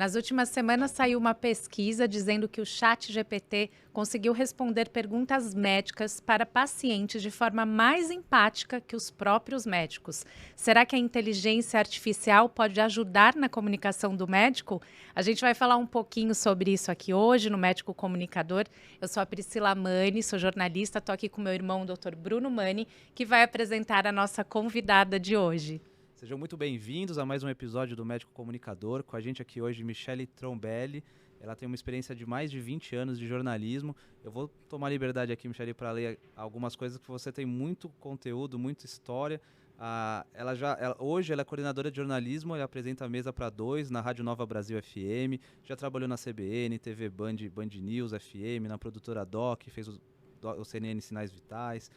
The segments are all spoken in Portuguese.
Nas últimas semanas saiu uma pesquisa dizendo que o ChatGPT conseguiu responder perguntas médicas para pacientes de forma mais empática que os próprios médicos. Será que a inteligência artificial pode ajudar na comunicação do médico? A gente vai falar um pouquinho sobre isso aqui hoje no Médico Comunicador. Eu sou a Priscila Mani, sou jornalista, estou aqui com meu irmão, o Dr. Bruno Mani, que vai apresentar a nossa convidada de hoje. Sejam muito bem-vindos a mais um episódio do Médico Comunicador. Com a gente aqui hoje, Michele Trombelli. Ela tem uma experiência de mais de 20 anos de jornalismo. Eu vou tomar liberdade aqui, Michele, para ler algumas coisas, que você tem muito conteúdo, muita história. Hoje ela é coordenadora de jornalismo, ela apresenta a Mesa para Dois na Rádio Nova Brasil FM, já trabalhou na CBN, TV Band, Band News FM, na produtora DOC, fez o CNN Sinais Vitais,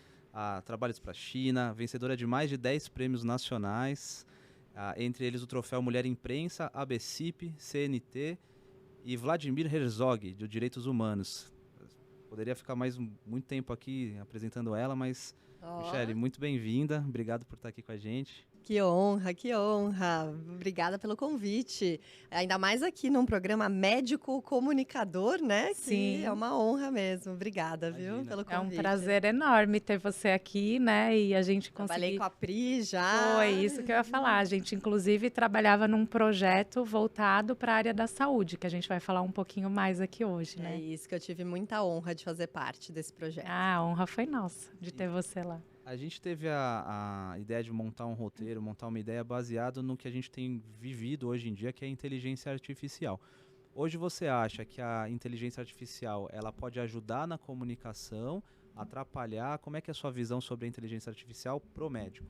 trabalhos para a China, vencedora de mais de 10 prêmios nacionais, entre eles o troféu Mulher Imprensa, ABCIP, CNT e Vladimir Herzog, de Direitos Humanos. Poderia ficar muito tempo aqui apresentando ela, mas, Michele, muito bem-vinda, obrigado por estar aqui com a gente. Que honra, que honra. Obrigada pelo convite. Ainda mais aqui num programa Médico Comunicador, né? Sim. Que é uma honra mesmo. Obrigada, Imagina. viu, pelo É um convite. prazer enorme ter você aqui, né? E a gente Trabalhei conseguir... com a Pri já. Foi isso que eu ia falar. A gente, inclusive, trabalhava num projeto voltado para a área da saúde, que a gente vai falar um pouquinho mais aqui hoje, né? É isso, que eu tive muita honra de fazer parte desse projeto. A honra foi nossa de ter você lá. A gente teve a ideia de montar um roteiro, montar uma ideia baseado no que a gente tem vivido hoje em dia, que é a inteligência artificial. Hoje você acha que a inteligência artificial ela pode ajudar na comunicação, atrapalhar? Como é que é a sua visão sobre a inteligência artificial pro médico?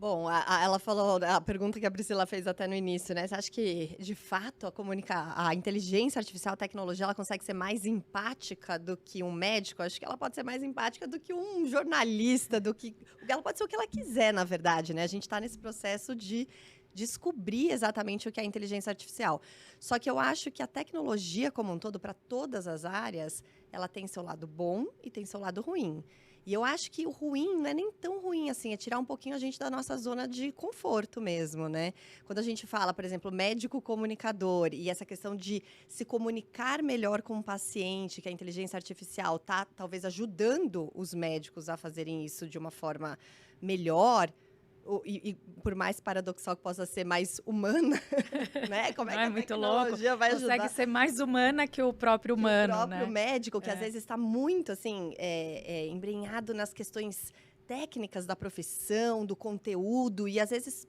Bom, ela falou, a pergunta que a Priscila fez até no início, né? Você acha que, de fato, a inteligência artificial, a tecnologia, ela consegue ser mais empática do que um médico? Acho que ela pode ser mais empática do que um jornalista, ela pode ser o que ela quiser, na verdade, né? A gente está nesse processo de descobrir exatamente o que é a inteligência artificial. Só que eu acho que a tecnologia como um todo, para todas as áreas, ela tem seu lado bom e tem seu lado ruim. E eu acho que o ruim não é nem tão ruim assim, é tirar um pouquinho a gente da nossa zona de conforto mesmo, né? Quando a gente fala, por exemplo, médico comunicador e essa questão de se comunicar melhor com o paciente, que a inteligência artificial está talvez ajudando os médicos a fazerem isso de uma forma melhor, e por mais paradoxal que possa ser, mais humana, né? Como é que a muito tecnologia louco. vai ajudar? Consegue ser mais humana que o próprio humano, o próprio né? médico, que às vezes está muito, assim, embrenhado nas questões técnicas da profissão, do conteúdo, e às vezes,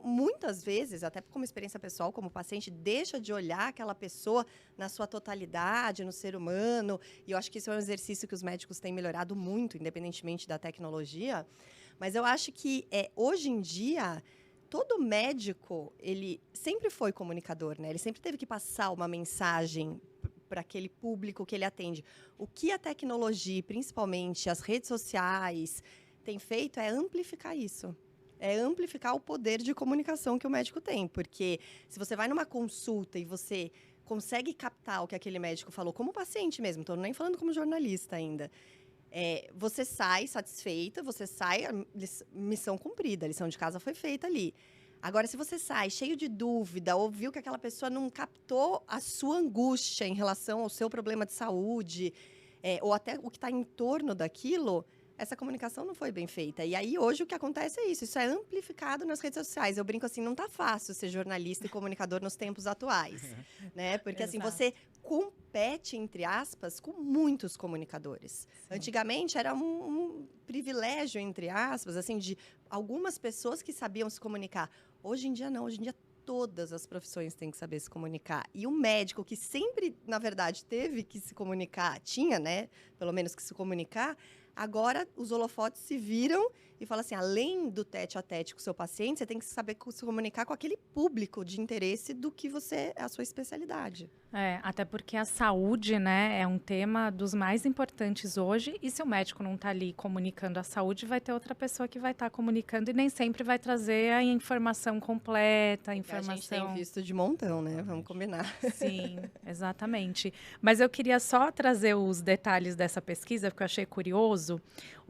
muitas vezes, até como experiência pessoal, como paciente, deixa de olhar aquela pessoa na sua totalidade, no ser humano, e eu acho que isso é um exercício que os médicos têm melhorado muito, independentemente da tecnologia. Mas eu acho que, hoje em dia, todo médico, ele sempre foi comunicador, né? Ele sempre teve que passar uma mensagem para aquele público que ele atende. O que a tecnologia, principalmente as redes sociais, tem feito é amplificar isso. É amplificar o poder de comunicação que o médico tem. Porque se você vai numa consulta e você consegue captar o que aquele médico falou, como paciente mesmo, estou nem falando como jornalista ainda, você sai satisfeita, você sai, missão cumprida, a lição de casa foi feita ali. Agora, se você sai cheio de dúvida, ou viu que aquela pessoa não captou a sua angústia em relação ao seu problema de saúde, ou até o que está em torno daquilo, essa comunicação não foi bem feita. E aí, hoje, o que acontece é isso é amplificado nas redes sociais. Eu brinco assim, não tá fácil ser jornalista e comunicador nos tempos atuais, né? Porque, assim, você compete, entre aspas, com muitos comunicadores. Sim. Antigamente, era um privilégio, entre aspas, assim, de algumas pessoas que sabiam se comunicar. Hoje em dia, não. Hoje em dia, todas as profissões têm que saber se comunicar. E o médico, que sempre, na verdade, teve que se comunicar, tinha, né, pelo menos que se comunicar, agora os holofotes se viram e falam assim, além do tete-a-tete com o seu paciente, você tem que saber se comunicar com aquele público de interesse do que é a sua especialidade. Até porque a saúde, né, é um tema dos mais importantes hoje, e se o médico não está ali comunicando a saúde, vai ter outra pessoa que vai estar comunicando e nem sempre vai trazer a informação completa, a informação... A gente tem visto de montão, né? Vamos combinar. Sim, exatamente. Mas eu queria só trazer os detalhes dessa pesquisa, porque eu achei curioso.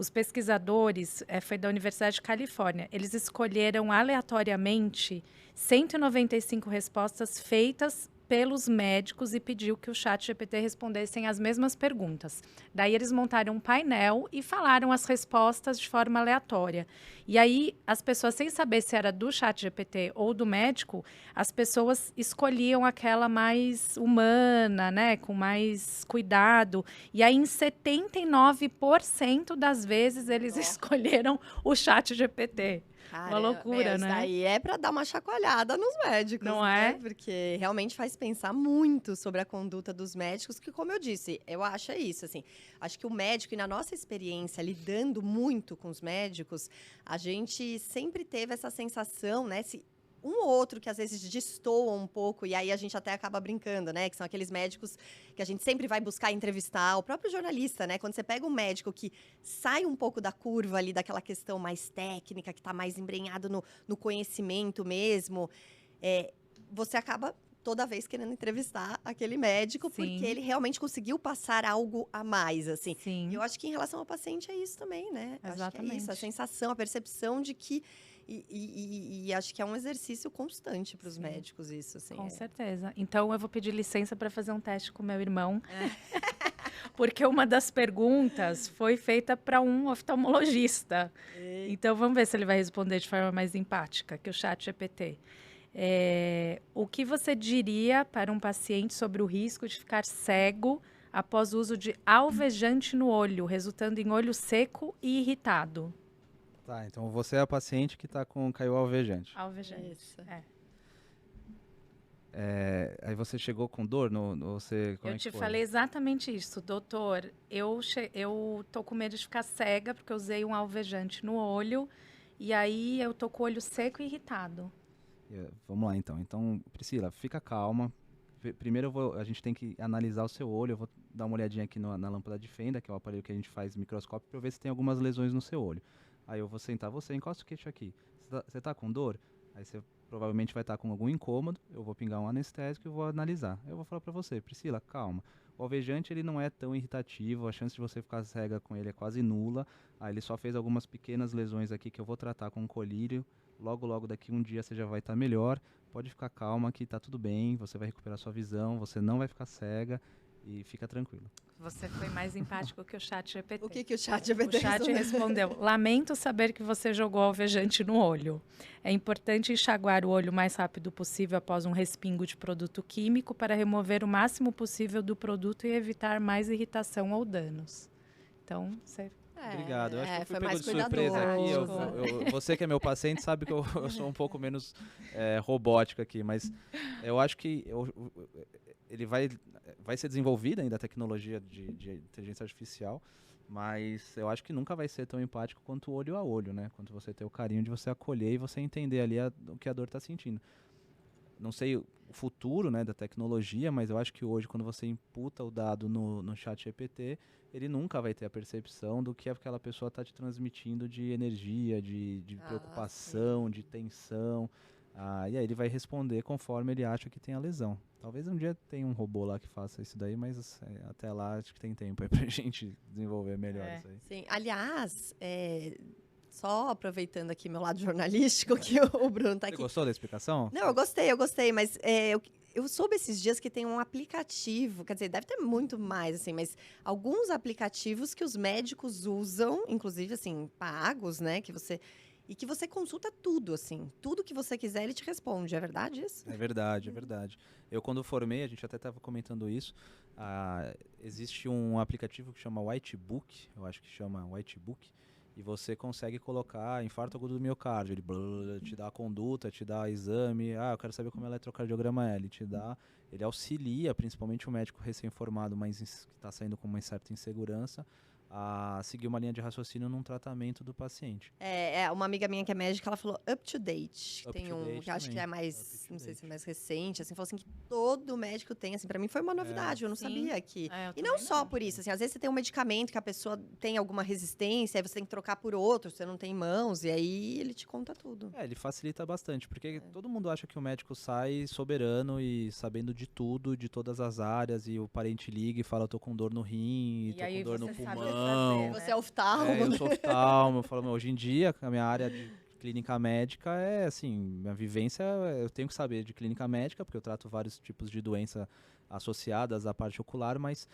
Os pesquisadores, foi da Universidade de Califórnia, eles escolheram aleatoriamente 195 respostas feitas pelos médicos e pediu que o ChatGPT respondessem as mesmas perguntas. Daí eles montaram um painel e falaram as respostas de forma aleatória. E aí as pessoas, sem saber se era do ChatGPT ou do médico, as pessoas escolhiam aquela mais humana, né, com mais cuidado. E aí em 79% das vezes eles escolheram o ChatGPT. Uma loucura, isso né? daí é para dar uma chacoalhada nos médicos, Não né? é? Porque realmente faz pensar muito sobre a conduta dos médicos, que, como eu disse, eu acho isso, assim. Acho que o médico, e na nossa experiência, lidando muito com os médicos, a gente sempre teve essa sensação, né? Um ou outro que às vezes destoa um pouco, e aí a gente até acaba brincando, né? Que são aqueles médicos que a gente sempre vai buscar entrevistar, o próprio jornalista, né? Quando você pega um médico que sai um pouco da curva ali, daquela questão mais técnica, que está mais embrenhado no conhecimento mesmo, você acaba toda vez querendo entrevistar aquele médico, Sim. porque ele realmente conseguiu passar algo a mais, assim. Sim. E eu acho que em relação ao paciente é isso também, né? Exatamente. Acho que é isso, a sensação, a percepção de que e acho que é um exercício constante para os médicos isso, assim. Com certeza. Então, eu vou pedir licença para fazer um teste com meu irmão. Porque uma das perguntas foi feita para um oftalmologista. Então, vamos ver se ele vai responder de forma mais empática que o ChatGPT. O que você diria para um paciente sobre o risco de ficar cego após o uso de alvejante no olho, resultando em olho seco e irritado? Tá, então você é a paciente que caiu alvejante. Alvejante. Isso. Aí você chegou com dor? Eu te falei exatamente isso, doutor. Eu tô com medo de ficar cega porque eu usei um alvejante no olho e aí eu tô com o olho seco e irritado. Vamos lá, então. Então, Priscila, fica calma. Primeiro a gente tem que analisar o seu olho. Eu vou dar uma olhadinha aqui na lâmpada de fenda, que é o aparelho que a gente faz microscópio, para ver se tem algumas lesões no seu olho. Aí eu vou sentar você, encosta o queixo aqui. Você tá com dor? Aí você provavelmente vai estar com algum incômodo. Eu vou pingar um anestésico e vou analisar. Eu vou falar para você, Priscila, calma. O alvejante ele não é tão irritativo, a chance de você ficar cega com ele é quase nula. Aí ele só fez algumas pequenas lesões aqui que eu vou tratar com colírio. Logo daqui um dia você já vai estar melhor. Pode ficar calma que tá tudo bem, você vai recuperar sua visão, você não vai ficar cega e fica tranquilo. Você foi mais empático que o ChatGPT. O que o ChatGPT O chat respondeu: lamento saber que você jogou alvejante no olho. É importante enxaguar o olho o mais rápido possível após um respingo de produto químico para remover o máximo possível do produto e evitar mais irritação ou danos. Então, você... Obrigado. Eu acho que eu fui foi pego mais de surpresa cuidadoso. aqui. Você que é meu paciente sabe que eu sou um pouco menos robótico aqui, mas eu acho que ele vai ser desenvolvida ainda a tecnologia de inteligência artificial, mas eu acho que nunca vai ser tão empático quanto olho a olho, né? Quanto você ter o carinho de você acolher e você entender ali o que a dor está sentindo. Não sei o futuro, né, da tecnologia, mas eu acho que hoje, quando você imputa o dado no ChatGPT, ele nunca vai ter a percepção do que aquela pessoa está te transmitindo de energia, de preocupação, de tensão. E aí ele vai responder conforme ele acha que tem a lesão. Talvez um dia tenha um robô lá que faça isso daí, mas até lá acho que tem tempo aí pra gente desenvolver melhor isso aí. Sim, aliás, só aproveitando aqui meu lado jornalístico, que o Bruno tá aqui. Você gostou da explicação? Não, eu gostei, mas eu soube esses dias que tem um aplicativo, quer dizer, deve ter muito mais, assim, mas alguns aplicativos que os médicos usam, inclusive, assim, pagos, né, que você consulta tudo, assim, tudo que você quiser, ele te responde, é verdade isso? É verdade, é verdade. Eu, quando formei, a gente até estava comentando isso, existe um aplicativo que chama Whitebook, eu acho que chama Whitebook, e você consegue colocar infarto agudo do miocárdio, ele te dá a conduta, te dá exame, eu quero saber como é o eletrocardiograma é, ele auxilia, principalmente o médico recém-formado, mas que está saindo com uma certa insegurança, a seguir uma linha de raciocínio num tratamento do paciente. Uma amiga minha que é médica, ela falou Up to Date. Up Tem to um Date que eu acho que também. é mais, não sei se é mais recente, assim, falou assim que todo médico tem, assim, pra mim foi uma novidade, eu não Sim. sabia que... eu E não também só por isso, assim, às vezes você tem um medicamento que a pessoa tem alguma resistência, aí você tem que trocar por outro, você não tem em mãos, e aí ele te conta tudo. Ele facilita bastante, porque todo mundo acha que o médico sai soberano e sabendo de tudo, de todas as áreas, e o parente liga e fala, eu tô com dor no rim, E tô aí com dor no você sabe pulmão. pulmão. Você é oftalmo, Eu né? sou oftalmo. Eu falo, hoje em dia, a minha área de clínica médica é assim, minha vivência, eu tenho que saber de clínica médica, porque eu trato vários tipos de doença associadas à parte ocular, mas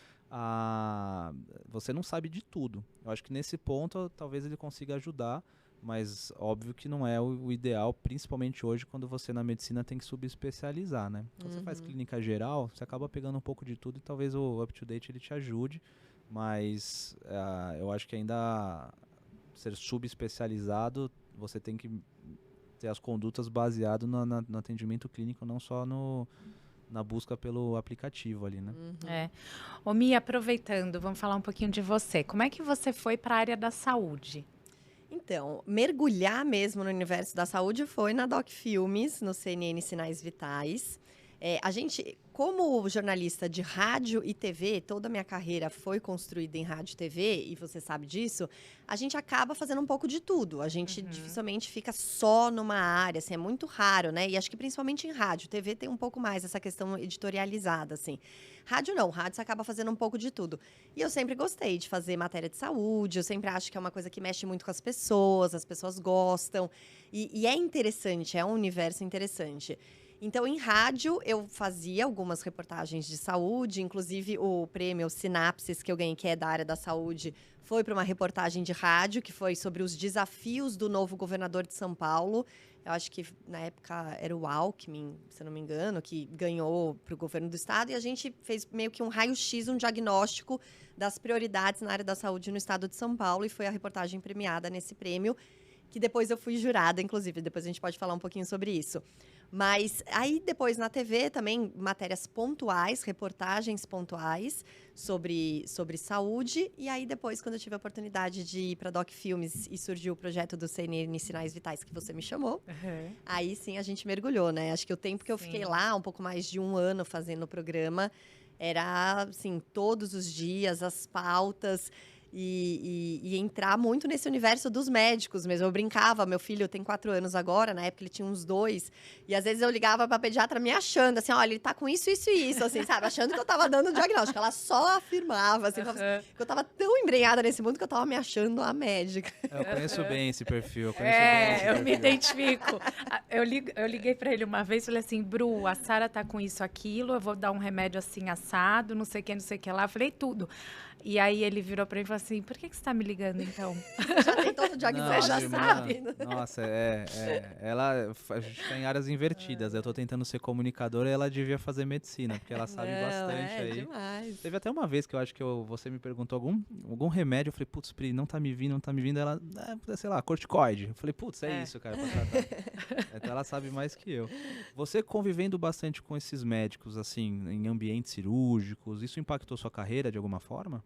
você não sabe de tudo. Eu acho que nesse ponto, talvez ele consiga ajudar, mas óbvio que não é o ideal, principalmente hoje, quando você na medicina tem que subespecializar, né? Quando você faz clínica geral, você acaba pegando um pouco de tudo e talvez o UpToDate ele te ajude, mas eu acho que ainda ser subespecializado, você tem que ter as condutas baseado no atendimento clínico, não só na busca pelo aplicativo ali, né? Ô, Mia, aproveitando, vamos falar um pouquinho de você. Como é que você foi para a área da saúde? Então, mergulhar mesmo no universo da saúde foi na Doc Filmes, no CNN Sinais Vitais. A gente, como jornalista de rádio e TV, toda a minha carreira foi construída em rádio e TV, e você sabe disso, a gente acaba fazendo um pouco de tudo. A gente dificilmente fica só numa área, assim, é muito raro, né? E acho que principalmente em rádio. TV tem um pouco mais essa questão editorializada, assim. Rádio não, rádio você acaba fazendo um pouco de tudo. E eu sempre gostei de fazer matéria de saúde, eu sempre acho que é uma coisa que mexe muito com as pessoas gostam. E é interessante, é um universo interessante. Então, em rádio, eu fazia algumas reportagens de saúde, inclusive o prêmio Sinapses, que eu ganhei, que é da área da saúde, foi para uma reportagem de rádio, que foi sobre os desafios do novo governador de São Paulo. Eu acho que, na época, era o Alckmin, se eu não me engano, que ganhou para o governo do estado. E a gente fez meio que um raio-x, um diagnóstico das prioridades na área da saúde no estado de São Paulo. E foi a reportagem premiada nesse prêmio, que depois eu fui jurada, inclusive. Depois a gente pode falar um pouquinho sobre isso. Mas aí depois na TV também matérias pontuais, reportagens pontuais sobre saúde. E aí depois, quando eu tive a oportunidade de ir para Doc Filmes e surgiu o projeto do CNN Sinais Vitais, que você me chamou, aí sim a gente mergulhou, né? Acho que o tempo que eu fiquei lá, um pouco mais de um ano fazendo o programa, era assim, todos os dias, as pautas. E entrar muito nesse universo dos médicos mesmo. Eu brincava, meu filho tem 4 anos agora, na época ele tinha uns 2. E às vezes eu ligava pra pediatra me achando, assim, olha, ele tá com isso, isso e isso, assim, sabe? Achando que eu tava dando o diagnóstico. Ela só afirmava, assim, que eu tava tão embrenhada nesse mundo que eu tava me achando a médica. Eu conheço bem esse perfil, eu me identifico. Eu liguei pra ele uma vez e falei assim, Bru, a Sara tá com isso, aquilo, eu vou dar um remédio assim, assado, não sei o que lá. Eu falei tudo. E aí ele virou pra mim e falou assim, por que você tá me ligando, então? Já tem todo o diagnóstico, já sabe. Nossa, a gente tá em áreas invertidas. Eu tô tentando ser comunicadora e ela devia fazer medicina, porque ela sabe bastante aí. Demais. Teve até uma vez que eu acho que você me perguntou algum remédio, eu falei, putz, Pri, não tá me vindo. Ela, sei lá, corticoide. Eu falei, putz, é isso, cara, pra tratar. Então ela sabe mais que eu. Você convivendo bastante com esses médicos, assim, em ambientes cirúrgicos, isso impactou sua carreira de alguma forma?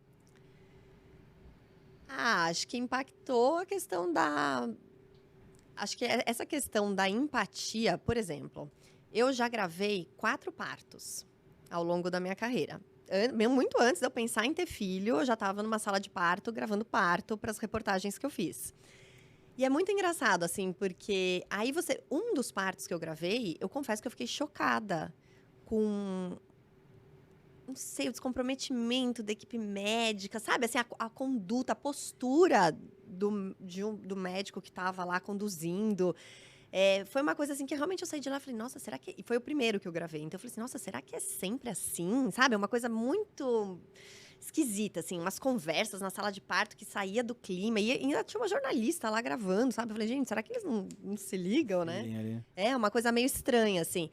Acho que impactou a questão da... Acho que essa questão da empatia, por exemplo, eu já gravei 4 partos ao longo da minha carreira. Muito antes de eu pensar em ter filho, eu já estava numa sala de parto, gravando parto para as reportagens que eu fiz. E é muito engraçado, assim, porque aí um dos partos que eu gravei, eu confesso que eu fiquei chocada com... não sei, o descomprometimento da equipe médica, sabe? Assim, a conduta, a postura do médico que estava lá conduzindo. Foi uma coisa assim que realmente eu saí de lá e falei, nossa, será que... E foi o primeiro que eu gravei. Então eu falei assim, nossa, será que é sempre assim? Sabe? Uma coisa muito esquisita, assim. Umas conversas na sala de parto que saía do clima. E ainda tinha uma jornalista lá gravando, sabe? Eu falei, gente, será que eles não se ligam, né? Sim, é uma coisa meio estranha, assim.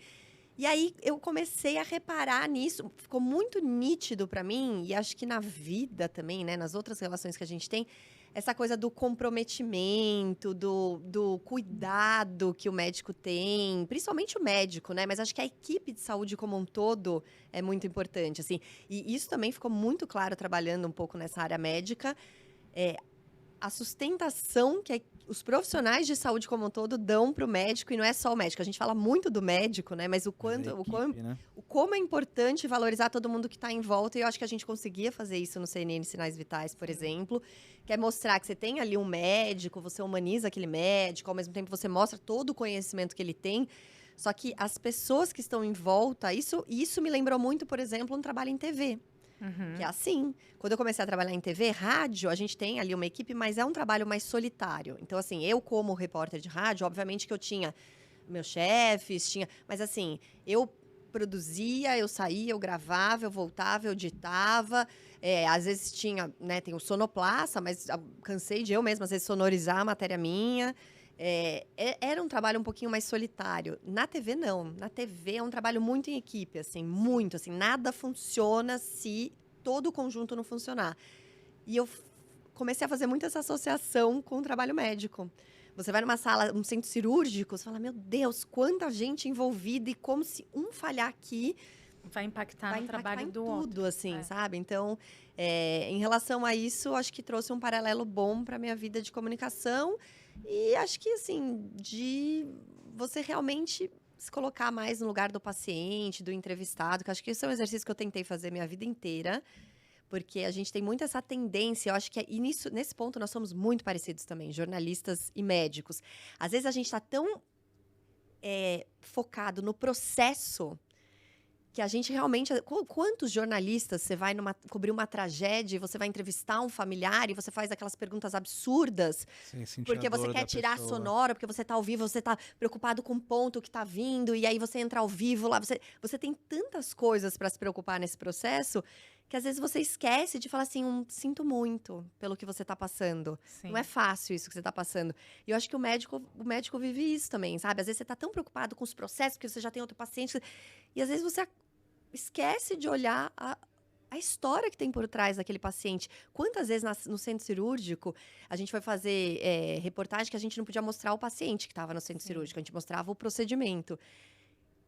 E aí eu comecei a reparar nisso, ficou muito nítido para mim, e acho que na vida também, né, nas outras relações que a gente tem, essa coisa do comprometimento, do cuidado que o médico tem, principalmente o médico, né, mas acho que a equipe de saúde como um todo é muito importante, assim. E isso também ficou muito claro trabalhando um pouco nessa área médica, a sustentação que os profissionais de saúde como um todo dão para o médico, e não é só o médico. A gente fala muito do médico, né? Mas como é importante valorizar todo mundo que está em volta, e eu acho que a gente conseguia fazer isso no CNN Sinais Vitais, por exemplo, que é mostrar que você tem ali um médico, você humaniza aquele médico, ao mesmo tempo você mostra todo o conhecimento que ele tem, só que as pessoas que estão em volta, isso me lembrou muito, por exemplo, um trabalho em TV. Que é assim. Quando eu comecei a trabalhar em TV, rádio, a gente tem ali uma equipe, mas é um trabalho mais solitário. Então, assim, eu como repórter de rádio, obviamente que eu tinha meus chefes, tinha... Mas, assim, eu produzia, eu saía, eu gravava, eu voltava, eu editava. Às vezes tinha, né, tem o sonoplasta, mas cansei de eu mesma, às vezes, sonorizar a matéria minha. Era um trabalho um pouquinho mais solitário. Na TV, não. Na TV é um trabalho muito em equipe, assim, muito, assim. Nada funciona se todo o conjunto não funcionar. E eu comecei a fazer muito essa associação com o trabalho médico. Você vai numa sala, um centro cirúrgico, você fala, meu Deus, quanta gente envolvida e como se um falhar aqui vai impactar no trabalho em do tudo, outro. assim, sabe? Então, em relação a isso, acho que trouxe um paralelo bom para minha vida de comunicação e acho que, assim, de você realmente se colocar mais no lugar do paciente, do entrevistado, que acho que esse é um exercício que eu tentei fazer minha vida inteira, porque a gente tem muito essa tendência, eu acho que nesse ponto nós somos muito parecidos também, jornalistas e médicos. Às vezes a gente está tão focado no processo que a gente realmente... Quantos jornalistas você vai cobrir uma tragédia e você vai entrevistar um familiar e você faz aquelas perguntas absurdas porque você quer tirar a sonora, porque você está ao vivo, você está preocupado com o ponto que está vindo e aí você entra ao vivo lá. Você tem tantas coisas para se preocupar nesse processo que às vezes você esquece de falar assim, sinto muito pelo que você está passando. Sim. Não é fácil isso que você está passando. E eu acho que o médico vive isso também, sabe? Às vezes você está tão preocupado com os processos, porque você já tem outro paciente, e às vezes você esquece de olhar a história que tem por trás daquele paciente. Quantas vezes no centro cirúrgico a gente foi fazer reportagem que a gente não podia mostrar o paciente que estava no centro cirúrgico, a gente mostrava o procedimento.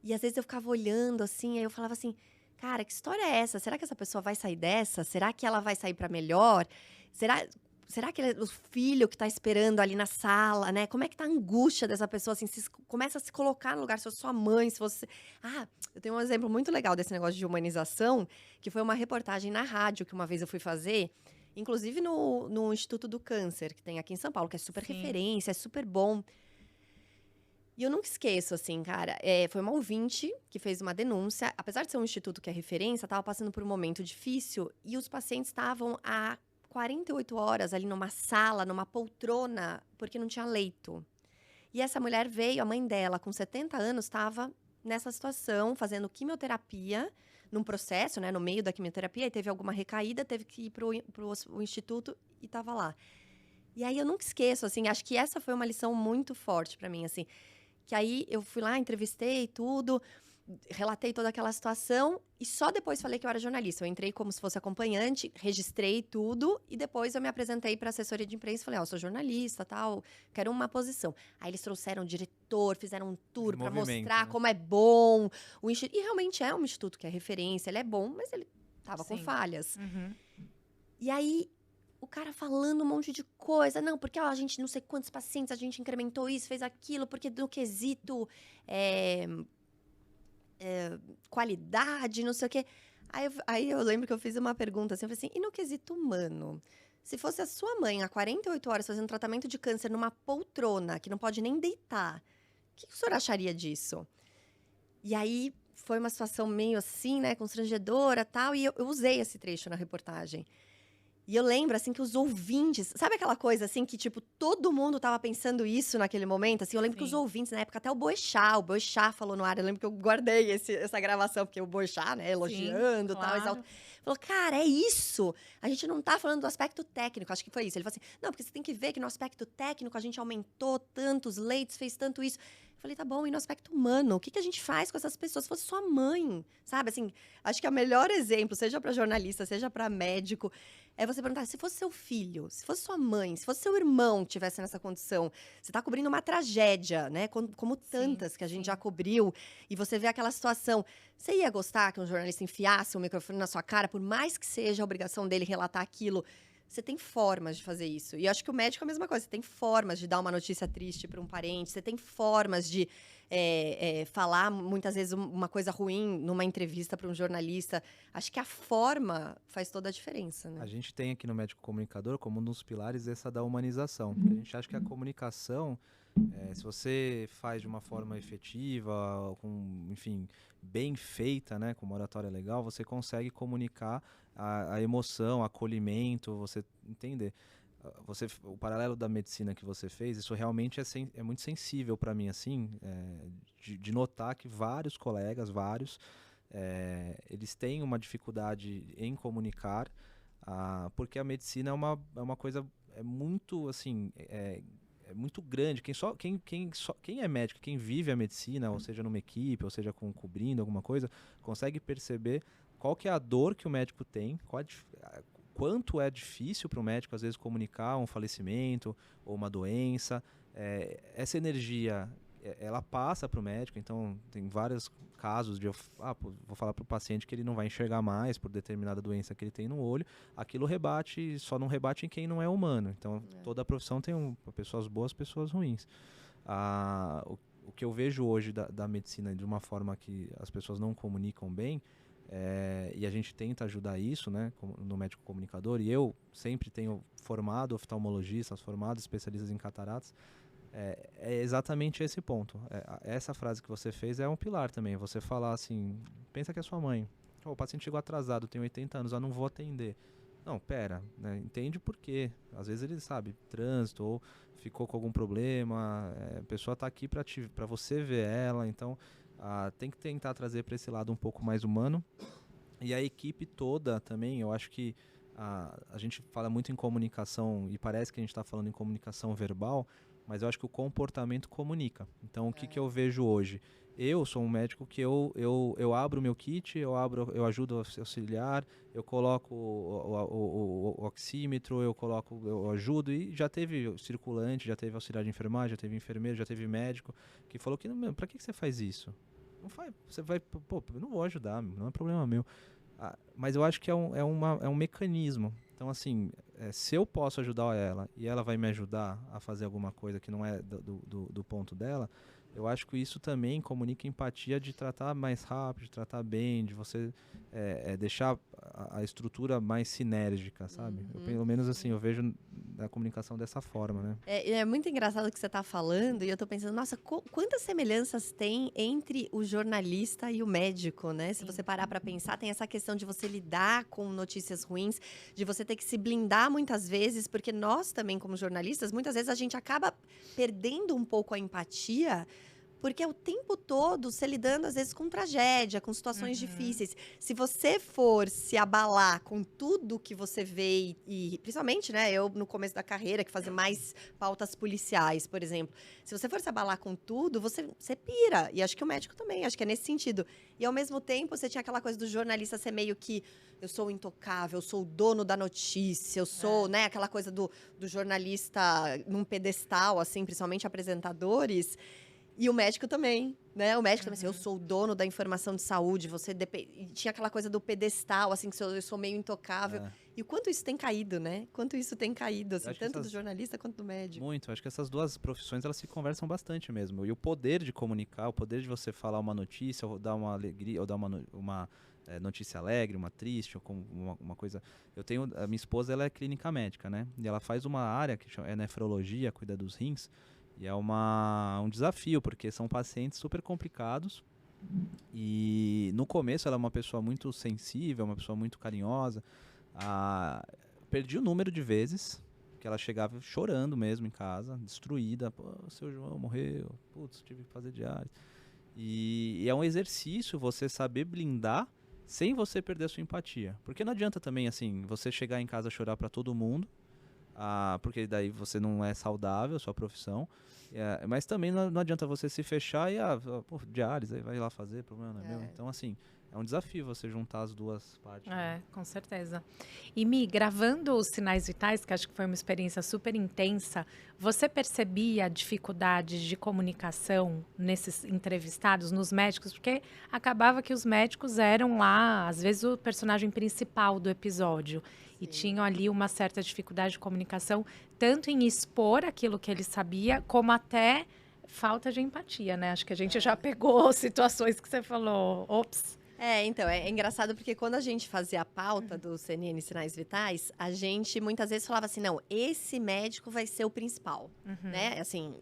E às vezes eu ficava olhando assim, aí eu falava assim, cara, que história é essa? Será que essa pessoa vai sair dessa? Será que ela vai sair para melhor? Será que o filho que está esperando ali na sala, né? Como é que tá a angústia dessa pessoa? Assim, se começa a se colocar no lugar, se fosse sua mãe, se fosse... eu tenho um exemplo muito legal desse negócio de humanização, que foi uma reportagem na rádio que uma vez eu fui fazer, inclusive no Instituto do Câncer, que tem aqui em São Paulo, que é super referência, é super bom. E eu nunca esqueço, assim, cara, foi uma ouvinte que fez uma denúncia, apesar de ser um instituto que é referência, estava passando por um momento difícil e os pacientes estavam há 48 horas ali numa sala, numa poltrona, porque não tinha leito. E essa mulher veio, a mãe dela, com 70 anos, estava nessa situação, fazendo quimioterapia, num processo, né, no meio da quimioterapia, e teve alguma recaída, teve que ir pro instituto e estava lá. E aí eu nunca esqueço, assim, acho que essa foi uma lição muito forte para mim, assim, que aí eu fui lá, entrevistei tudo, relatei toda aquela situação e só depois falei que eu era jornalista. Eu entrei como se fosse acompanhante, registrei tudo e depois eu me apresentei para a assessoria de imprensa e falei, eu sou jornalista, tal, quero uma posição. Aí eles trouxeram o diretor, fizeram um tour para mostrar como é bom. E realmente é um instituto que é referência, ele é bom, mas ele tava com falhas. Uhum. E aí o cara falando um monte de coisa. Não, porque a gente não sei quantos pacientes, a gente incrementou isso, fez aquilo, porque do quesito qualidade, não sei o quê. Aí eu lembro que eu fiz uma pergunta assim, eu falei assim, e no quesito humano? Se fosse a sua mãe há 48 horas fazendo tratamento de câncer numa poltrona, que não pode nem deitar, o que o senhor acharia disso? E aí foi uma situação meio assim, né, constrangedora e tal, e eu usei esse trecho na reportagem. E eu lembro, assim, que os ouvintes... Sabe aquela coisa, assim, que, tipo, todo mundo tava pensando isso naquele momento? Assim, eu lembro que os ouvintes, na época, até o Boechat falou no ar. Eu lembro que eu guardei essa gravação, porque o Boechat, né, elogiando e tal, exalto. Falou, cara, é isso! A gente não tá falando do aspecto técnico, acho que foi isso. Ele falou assim, não, porque você tem que ver que no aspecto técnico a gente aumentou tantos leitos, fez tanto isso. Eu falei, tá bom, e no aspecto humano? O que a gente faz com essas pessoas? Se fosse sua mãe, sabe? Assim, acho que o melhor exemplo, seja para jornalista, seja para médico, é você perguntar, se fosse seu filho, se fosse sua mãe, se fosse seu irmão que estivesse nessa condição, você está cobrindo uma tragédia, né? Como tantas que a gente já cobriu, e você vê aquela situação. Você ia gostar que um jornalista enfiasse um microfone na sua cara, por mais que seja a obrigação dele relatar aquilo? Você tem formas de fazer isso. E acho que o médico é a mesma coisa. Você tem formas de dar uma notícia triste para um parente. Você tem formas de falar, muitas vezes, uma coisa ruim numa entrevista para um jornalista. Acho que a forma faz toda a diferença, né? A gente tem aqui no Médico Comunicador como um dos pilares essa da humanização. Porque a gente acha que a comunicação Se você faz de uma forma efetiva, enfim, bem feita, né, com uma oratória legal, você consegue comunicar a emoção, acolhimento, você entender. O paralelo da medicina que você fez, isso realmente é muito sensível para mim, assim, de notar que vários colegas, eles têm uma dificuldade em comunicar, porque a medicina é uma coisa muito, assim, é muito grande. Quem é médico, quem vive a medicina, ou seja, numa equipe, ou seja, cobrindo alguma coisa, consegue perceber qual que é a dor que o médico tem, quanto é difícil para o médico, às vezes, comunicar um falecimento ou uma doença. Essa energia, ela passa para o médico, então tem vários casos de vou falar para o paciente que ele não vai enxergar mais por determinada doença que ele tem no olho, aquilo só não rebate em quem não é humano. Então, toda a profissão tem pessoas boas, pessoas ruins. O que eu vejo hoje da medicina de uma forma que as pessoas não comunicam bem, e a gente tenta ajudar isso, né, no médico comunicador, e eu sempre tenho formado oftalmologistas, formado especialistas em cataratas. É exatamente esse ponto. Essa frase que você fez é um pilar também. Você falar assim, pensa que é sua mãe. O paciente chegou atrasado, tem 80 anos, eu não vou atender. Não, pera, né, entende por quê. Às vezes ele sabe, trânsito, ou ficou com algum problema, a pessoa está aqui para você ver ela, então tem que tentar trazer para esse lado um pouco mais humano. E a equipe toda também, eu acho que a gente fala muito em comunicação, e parece que a gente está falando em comunicação verbal, mas eu acho que o comportamento comunica. Então, o que eu vejo hoje? Eu sou um médico que eu abro o meu kit, eu ajudo a auxiliar, eu coloco o oxímetro, eu ajudo, e já teve circulante, já teve auxiliar de enfermagem, já teve enfermeiro, já teve médico, que falou que, para que você faz isso? Não faz, você vai, eu não vou ajudar, não é problema meu. Mas eu acho que é um mecanismo. Então, assim, se eu posso ajudar ela e ela vai me ajudar a fazer alguma coisa que não é do ponto dela, eu acho que isso também comunica empatia de tratar mais rápido, de tratar bem, de você deixar a estrutura mais sinérgica, sabe? Pelo menos assim, eu vejo a comunicação dessa forma, né? É muito engraçado o que você está falando, e eu estou pensando, nossa, quantas semelhanças tem entre o jornalista e o médico, né? Se você parar para pensar, tem essa questão de você lidar com notícias ruins, de você ter que se blindar muitas vezes, porque nós também, como jornalistas, muitas vezes a gente acaba perdendo um pouco a empatia, porque é o tempo todo se lidando, às vezes, com tragédia, com situações difíceis. Se você for se abalar com tudo que você vê, e principalmente, né, eu no começo da carreira, que fazia mais pautas policiais, por exemplo. Se você for se abalar com tudo, você pira. E acho que o médico também, acho que é nesse sentido. E, ao mesmo tempo, você tinha aquela coisa do jornalista ser meio que, eu sou intocável, eu sou o dono da notícia, eu sou, né, aquela coisa do jornalista num pedestal, assim, principalmente apresentadores. E o médico também, né? O médico também, assim, eu sou o dono da informação de saúde, tinha aquela coisa do pedestal, assim, que eu sou meio intocável. E o quanto isso tem caído, né? Quanto isso tem caído, assim, tanto do jornalista quanto do médico. Muito, acho que essas duas profissões, elas se conversam bastante mesmo. E o poder de comunicar, o poder de você falar uma notícia, ou dar uma alegria, ou dar uma notícia alegre, uma triste, ou uma coisa... A minha esposa, ela é clínica médica, né? E ela faz uma área que é nefrologia, cuida dos rins. E é um desafio, porque são pacientes super complicados. E no começo ela é uma pessoa muito sensível, uma pessoa muito carinhosa. Perdi o número de vezes que ela chegava chorando mesmo em casa, destruída. Pô, o seu João morreu, putz, tive que fazer diário. E é um exercício você saber blindar sem você perder a sua empatia. Porque não adianta também, assim, você chegar em casa chorar para todo mundo, porque daí você não é saudável, sua profissão. Mas também não adianta você se fechar e, diários, aí vai lá fazer, problema não é meu. Então, assim, é um desafio você juntar as duas partes. Né? Com certeza. E Mi, gravando os Sinais Vitais, que acho que foi uma experiência super intensa, você percebia dificuldades de comunicação nesses entrevistados, nos médicos? Porque acabava que os médicos eram lá, às vezes, o personagem principal do episódio. E tinham ali uma certa dificuldade de comunicação, tanto em expor aquilo que ele sabia, como até falta de empatia, né? Acho que a gente já pegou situações que você falou, ops. Então, é engraçado porque quando a gente fazia a pauta do CNN Sinais Vitais, a gente muitas vezes falava assim, não, esse médico vai ser o principal, né? Assim,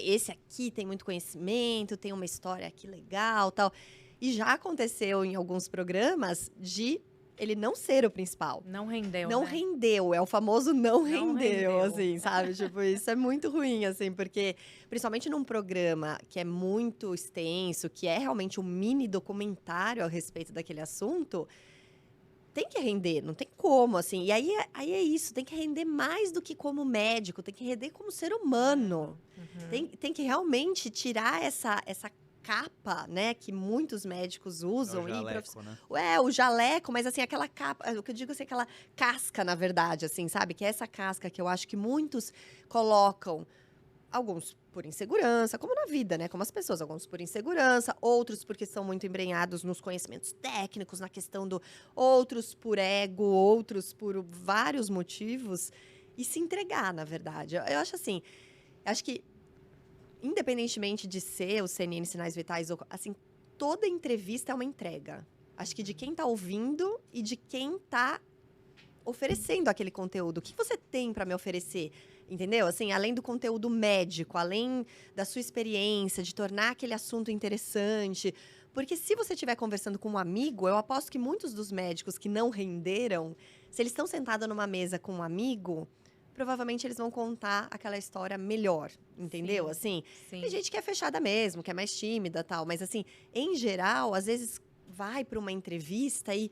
esse aqui tem muito conhecimento, tem uma história aqui legal, tal. E já aconteceu em alguns programas de ele não ser o principal. Não rendeu, Não né? rendeu, é o famoso não Não rendeu, rendeu. assim, sabe? Tipo, isso é muito ruim, assim, porque, principalmente num programa que é muito extenso, que é realmente um mini documentário a respeito daquele assunto, tem que render, não tem como, assim. E aí é isso, tem que render mais do que como médico, tem que render como ser humano. Tem que realmente tirar essa capa, né, que muitos médicos É usam. o jaleco, né? O jaleco, mas assim, aquela capa, o que eu digo assim, aquela casca, na verdade, assim, sabe? Que é essa casca que eu acho que muitos colocam, alguns por insegurança, como na vida, né? Como as pessoas, alguns por insegurança, outros porque são muito embrenhados nos conhecimentos técnicos, na questão do. Outros por ego, outros por vários motivos, e se entregar, na verdade. Eu acho assim, acho que independentemente de ser o CNN Sinais Vitais, assim, toda entrevista é uma entrega. Acho que de quem tá ouvindo e de quem tá oferecendo aquele conteúdo. O que você tem para me oferecer? Entendeu? Assim, além do conteúdo médico, além da sua experiência, de tornar aquele assunto interessante. Porque se você estiver conversando com um amigo, eu aposto que muitos dos médicos que não renderam, se eles estão sentados numa mesa com um amigo, provavelmente eles vão contar aquela história melhor, entendeu? Assim, Sim. tem gente que é fechada mesmo, que é mais tímida, tal, mas assim, em geral, às vezes vai para uma entrevista e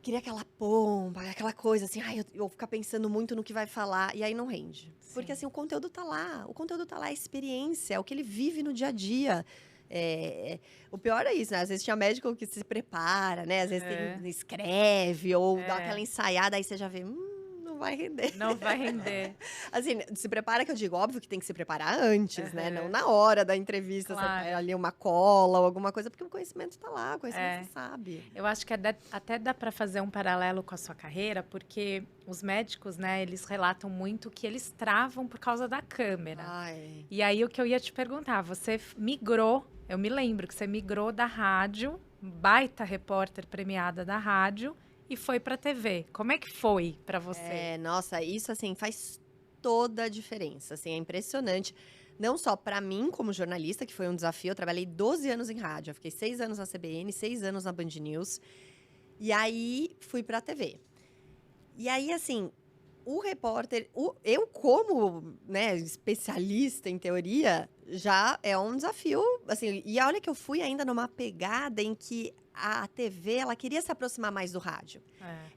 queria aquela pompa, aquela coisa assim, eu vou ficar pensando muito no que vai falar, e aí não rende. Sim. Porque assim, o conteúdo tá lá, é a experiência, é o que ele vive no dia a dia. O pior é isso, né? Às vezes tinha médico que se prepara, né? Às vezes escreve ou dá aquela ensaiada, aí você já vê, não vai render. Não vai render. Assim, se prepara que eu digo, óbvio que tem que se preparar antes, né? Não na hora da entrevista, Claro. você pega ali uma cola ou alguma coisa, porque o conhecimento tá lá, o conhecimento você sabe. Eu acho que até dá para fazer um paralelo com a sua carreira, porque os médicos, né, eles relatam muito que eles travam por causa da câmera. Ai. E aí, o que eu ia te perguntar, você migrou, eu me lembro que você migrou da rádio, baita repórter premiada da rádio, e foi pra TV. Como é que foi pra você? Nossa, isso assim faz toda a diferença, assim, é impressionante. Não só pra mim como jornalista, que foi um desafio, eu trabalhei 12 anos em rádio, eu fiquei 6 anos na CBN, 6 anos na Band News, e aí fui pra TV. E aí, assim, o repórter, eu como, né, especialista em teoria, já é um desafio, assim, e olha que eu fui ainda numa pegada em que a TV, ela queria se aproximar mais do rádio.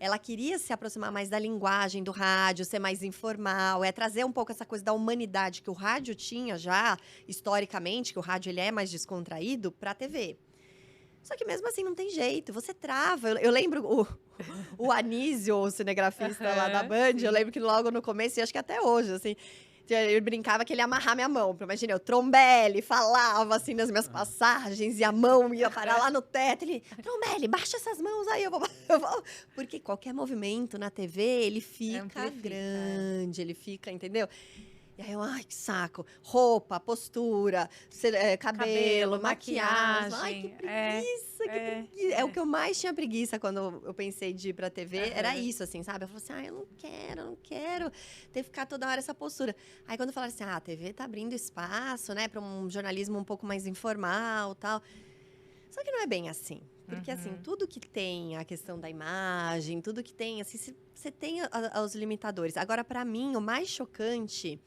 Ela queria se aproximar mais da linguagem do rádio, ser mais informal, trazer um pouco essa coisa da humanidade que o rádio tinha já, historicamente, que o rádio ele é mais descontraído, pra TV. Só que mesmo assim não tem jeito, você trava. Eu lembro o Anísio, o cinegrafista lá da Band, eu lembro que logo no começo, e acho que até hoje, assim, ele brincava que ele ia amarrar minha mão. Imagina, eu Trombelli, falava assim nas minhas passagens, e a mão ia parar lá no teto. Ele, Trombelli, baixa essas mãos aí, eu vou. Porque qualquer movimento na TV, ele fica grande, ele fica, entendeu? E aí eu, ai, que saco. Roupa, postura, cabelo, maquiagem. Ai, que preguiça, que preguiça. É o que eu mais tinha preguiça quando eu pensei de ir pra TV. Era isso, assim, sabe? Eu falei assim, eu não quero ter que ficar toda hora essa postura. Aí quando falaram assim, a TV tá abrindo espaço, né, pra um jornalismo um pouco mais informal e tal. Só que não é bem assim. Porque, assim, tudo que tem a questão da imagem, tudo que tem, assim, você tem os limitadores. Agora, pra mim, o mais chocante...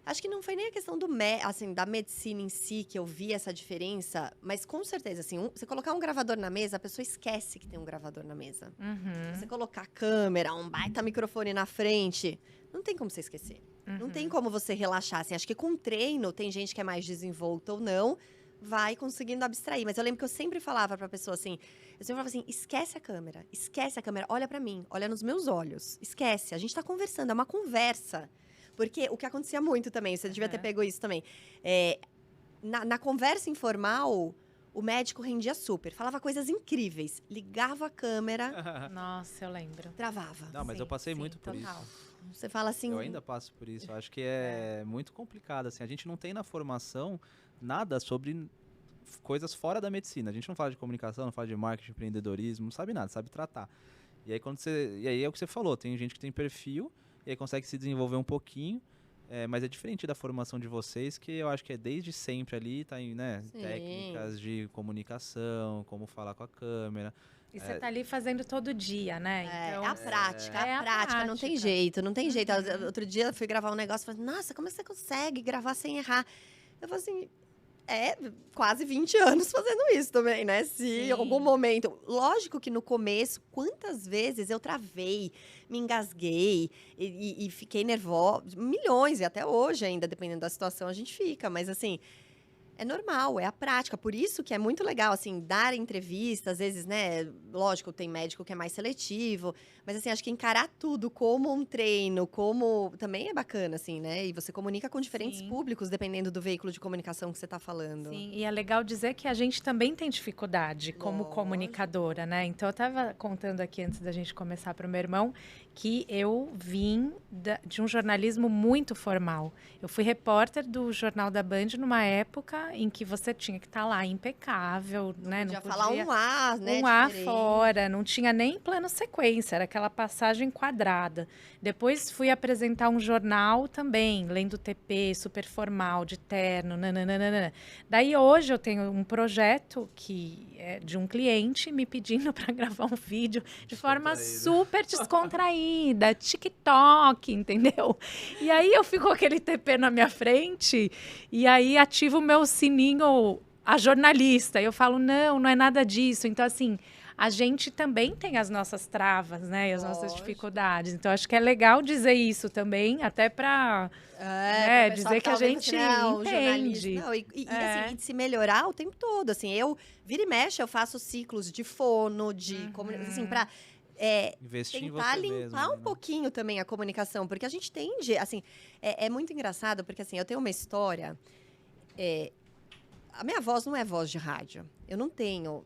Acho que não foi nem a questão da medicina em si que eu vi essa diferença, mas com certeza, assim, você colocar um gravador na mesa, a pessoa esquece que tem um gravador na mesa. Você colocar a câmera, um baita microfone na frente, não tem como você esquecer. Não tem como você relaxar, assim. Acho que com treino, tem gente que é mais desenvolta ou não, vai conseguindo abstrair. Mas eu lembro que eu sempre falava pra pessoa assim, esquece a câmera, olha pra mim, olha nos meus olhos, esquece, a gente tá conversando, é uma conversa. Porque o que acontecia muito também, você devia ter pego isso também. Na conversa informal, o médico rendia super. Falava coisas incríveis. Ligava a câmera. Nossa, eu lembro. Travava. Não, mas eu passei muito por isso. Você fala assim... Eu ainda passo por isso. Eu acho que é muito complicado. Assim, a gente não tem na formação nada sobre coisas fora da medicina. A gente não fala de comunicação, não fala de marketing, empreendedorismo, não sabe nada, sabe tratar. E aí, e aí é o que você falou, tem gente que tem perfil, e aí consegue se desenvolver um pouquinho, Mas é diferente da formação de vocês, que eu acho que é desde sempre ali, tá em, né, Sim. técnicas de comunicação, como falar com a câmera. E você tá ali fazendo todo dia, né? É Então, a prática, é a a prática, não tem prática. jeito, não tem jeito. Uhum. Outro dia eu fui gravar um negócio e falei, nossa, como é que você consegue gravar sem errar? Eu falei assim, quase 20 anos fazendo isso também, né? Se em Sim. algum momento. Lógico que no começo, quantas vezes eu travei, me engasguei e fiquei nervosa. Milhões, e até hoje ainda, dependendo da situação, a gente fica. Mas assim. É normal, é a prática. Por isso que é muito legal, assim, dar entrevista, às vezes, né? Lógico, tem médico que é mais seletivo. Mas, assim, acho que encarar tudo como um treino, como... Também é bacana, assim, né? E você comunica com diferentes Sim. públicos, dependendo do veículo de comunicação que você tá falando. Sim, e é legal dizer que a gente também tem dificuldade como Lógico. comunicadora, né? Então, eu estava contando aqui antes da gente começar para o meu irmão que eu vim de um jornalismo muito formal. Eu fui repórter do Jornal da Band numa época em que você tinha que estar lá impecável, né? Podia falar um A, né? Um A diferente. fora, não tinha nem plano sequência, era aquela passagem quadrada. Depois fui apresentar um jornal também, lendo TP, super formal, de terno, nananana. Daí hoje eu tenho um projeto que é de um cliente me pedindo para gravar um vídeo de forma super descontraída, TikTok, entendeu? E aí eu fico com aquele TP na minha frente e aí ativo o meu sininho, a jornalista. Eu falo, não é nada disso. Então, assim, a gente também tem as nossas travas, né? E as nossas Lógico. dificuldades. Então, acho que é legal dizer isso também, até para Pro pessoal dizer que a tá ouvindo gente assim, não, entende. jornalista. Não, assim, e de se melhorar o tempo todo. Assim, eu, vira e mexe, eu faço ciclos de fono, de comunicação, assim, pra Investir em tentar você limpar mesmo, um né? pouquinho também a comunicação. Porque a gente tende, assim, é muito engraçado, porque assim, eu tenho uma história. A minha voz não é voz de rádio. Eu não tenho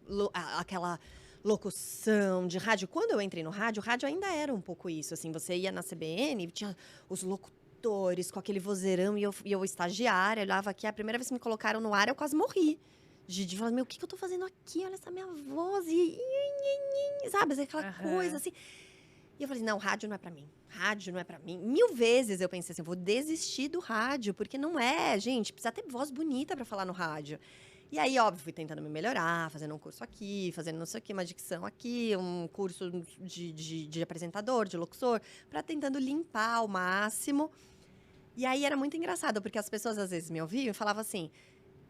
aquela locução de rádio. Quando eu entrei no rádio, o rádio ainda era um pouco isso. Assim, você ia na CBN, tinha os locutores com aquele vozeirão e eu estagiária, olhava aqui. A primeira vez que me colocaram no ar, eu quase morri. De falar, meu, o que eu tô fazendo aqui? Olha essa minha voz. Sabe, aquela coisa assim. E eu falei, não, rádio não é pra mim. Rádio não é pra mim. 1000 vezes eu pensei assim, vou desistir do rádio, porque não é, gente, precisa ter voz bonita pra falar no rádio. E aí, óbvio, fui tentando me melhorar, fazendo um curso aqui, fazendo não sei o que, uma dicção aqui, um curso de apresentador, de locutor, pra tentando limpar ao máximo. E aí era muito engraçado, porque as pessoas às vezes me ouviam e falavam assim,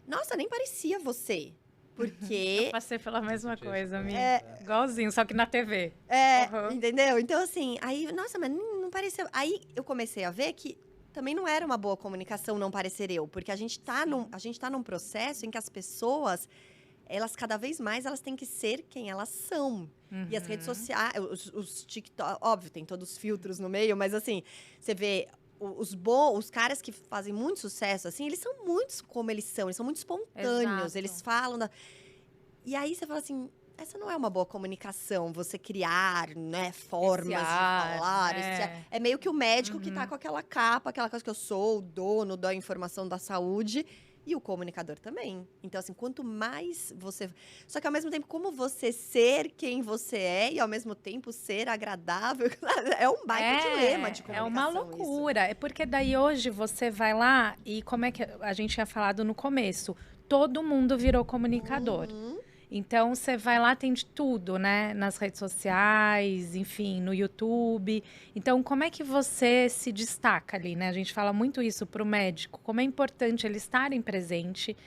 nossa, nem parecia você. Porque Eu passei pela mesma coisa, amiga. É. Igualzinho, só que na TV. Uhum. Entendeu? Então, assim, aí, nossa, mas não pareceu. Aí eu comecei a ver que também não era uma boa comunicação não parecer eu, porque a gente tá num processo em que as pessoas, elas cada vez mais, elas têm que ser quem elas são. E as redes sociais, os TikTok, óbvio, tem todos os filtros no meio, mas assim, você vê os caras que fazem muito sucesso, assim, eles são muitos como eles são muito espontâneos, Exato. eles falam E aí você fala assim, essa não é uma boa comunicação, você criar, né, formas Esse de ar, falar. né? É meio que o médico que tá com aquela capa, aquela coisa que eu sou o dono da informação da saúde. E o comunicador também. Então, assim, quanto mais você... Só que, ao mesmo tempo, como você ser quem você é e, ao mesmo tempo, ser agradável... É um baita dilema de comunicação. É uma loucura. É porque daí hoje você vai lá e como é que a gente tinha falado no começo? Todo mundo virou comunicador. Então, você vai lá, tem de tudo, né? Nas redes sociais, enfim, no YouTube. Então, como é que você se destaca ali, né? A gente fala muito isso para o médico. Como é importante ele estarem presente.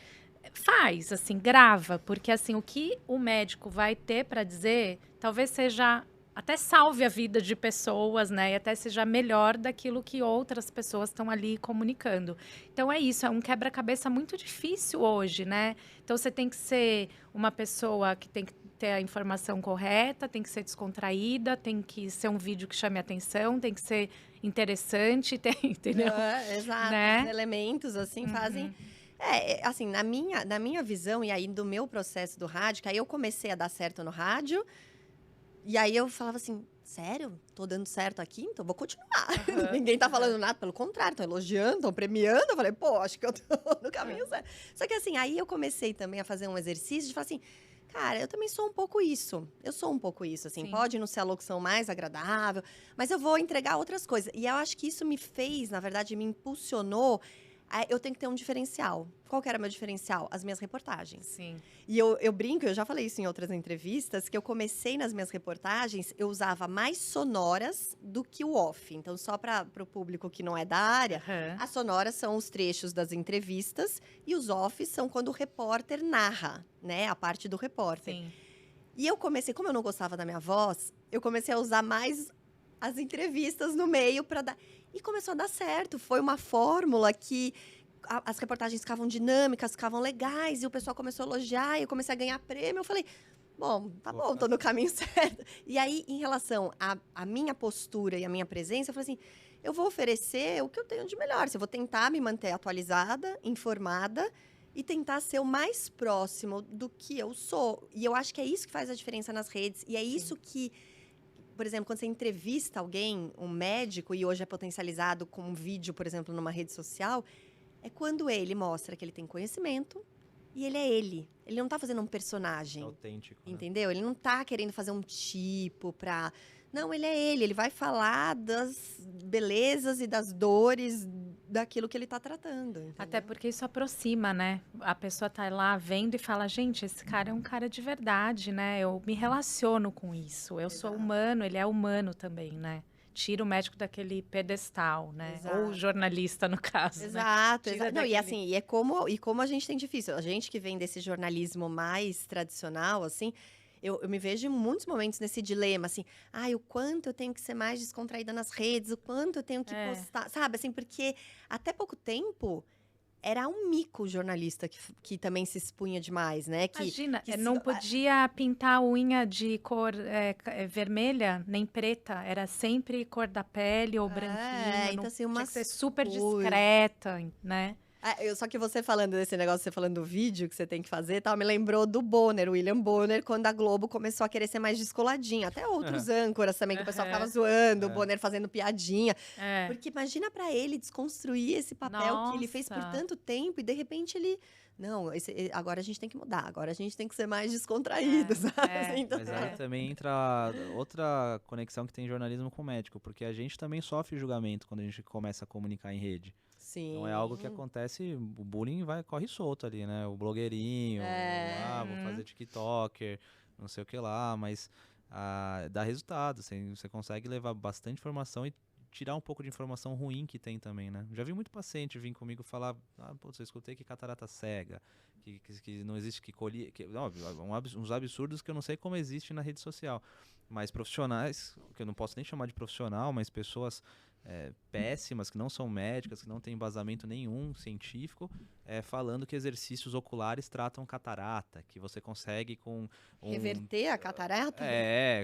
Faz, assim, grava. Porque, assim, o que o médico vai ter para dizer, talvez seja... Até salve a vida de pessoas, né? E até seja melhor daquilo que outras pessoas estão ali comunicando. Então, é isso. É um quebra-cabeça muito difícil hoje, né? Então, você tem que ser uma pessoa que tem que ter a informação correta, tem que ser descontraída, tem que ser um vídeo que chame a atenção, tem que ser interessante, entendeu? Exato. Né? Os elementos, assim, fazem... assim, na minha visão, e aí do meu processo do rádio, que aí eu comecei a dar certo no rádio... E aí eu falava assim, sério? Tô dando certo aqui? Então vou continuar. Ninguém tá falando nada, pelo contrário, estão elogiando, estão premiando. Eu falei, pô, acho que eu tô no caminho certo. Só que assim, aí eu comecei também a fazer um exercício de falar assim, cara, eu também sou um pouco isso. Eu sou um pouco isso, assim. Sim. Pode não ser a locução mais agradável, mas eu vou entregar outras coisas. E eu acho que isso me fez, na verdade, me impulsionou. Eu tenho que ter um diferencial. Qual que era meu diferencial? As minhas reportagens. Sim. E eu brinco, eu já falei isso em outras entrevistas, que eu comecei nas minhas reportagens, eu usava mais sonoras do que o off. Então, só para o público que não é da área, Aham. as sonoras são os trechos das entrevistas e os offs são quando o repórter narra, né? A parte do repórter. Sim. E eu comecei, como eu não gostava da minha voz, eu comecei a usar mais as entrevistas no meio para dar. E começou a dar certo. Foi uma fórmula que as reportagens ficavam dinâmicas, ficavam legais, e o pessoal começou a elogiar, e eu comecei a ganhar prêmio. Eu falei, bom, tá bom, tô no caminho certo. E aí, em relação à minha postura e à minha presença, eu falei assim, eu vou oferecer o que eu tenho de melhor. Eu vou tentar me manter atualizada, informada, e tentar ser o mais próximo do que eu sou. E eu acho que é isso que faz a diferença nas redes. E é isso que, por exemplo, quando você entrevista alguém, um médico, e hoje é potencializado com um vídeo, por exemplo, numa rede social, é quando ele mostra que ele tem conhecimento e ele é ele. Ele não tá fazendo um É personagem, autêntico, né? entendeu? Ele não tá querendo fazer um tipo pra... Não, ele é ele. Ele vai falar das belezas e das dores daquilo que ele tá tratando, entendeu? Até porque isso aproxima, né? A pessoa tá lá vendo e fala, gente, esse cara é um cara de verdade, né? Eu me relaciono com isso. Eu sou Exato. humano, ele é humano também, né? Tira o médico daquele pedestal, né? Exato. Ou o jornalista, no caso, né? Exato, Tira exato. Não, e daquele- assim, e como a gente tem difícil. A gente que vem desse jornalismo mais tradicional, assim, eu me vejo em muitos momentos nesse dilema, assim, o quanto eu tenho que ser mais descontraída nas redes, o quanto eu tenho que É. postar, sabe? Assim, porque até pouco tempo era um mico o jornalista que também se expunha demais, né? Imagina, que não se- podia pintar a unha de cor vermelha, nem preta. Era sempre cor da pele ou branquinho. então Não, assim, tinha umas que ser super coisas. discreta, né? Só que você falando desse negócio, você falando do vídeo que você tem que fazer, tal, me lembrou do Bonner, William Bonner, quando a Globo começou a querer ser mais descoladinha. Até outros âncoras também, que o pessoal ficava zoando, o Bonner fazendo piadinha. É. Porque imagina pra ele desconstruir esse papel que ele fez por Nossa. tanto tempo e de repente ele... Não, agora a gente tem que mudar, agora a gente tem que ser mais descontraído, sabe? Assim, então, Mas aí também entra outra conexão que tem jornalismo com o médico, porque a gente também sofre julgamento quando a gente começa a comunicar em rede. sim. Não é algo que acontece, o bullying corre solto ali, né? O blogueirinho, vou fazer TikToker, não sei o que lá, mas dá resultado, você consegue levar bastante informação e tirar um pouco de informação ruim que tem também, né? Já vi muito paciente vir comigo falar, putz, eu escutei que catarata cega, que não existe, uns absurdos que eu não sei como existe na rede social. Mas profissionais, que eu não posso nem chamar de profissional, mas pessoas péssimas, que não são médicas, que não têm embasamento nenhum científico, falando que exercícios oculares tratam catarata, que você consegue com Reverter a catarata?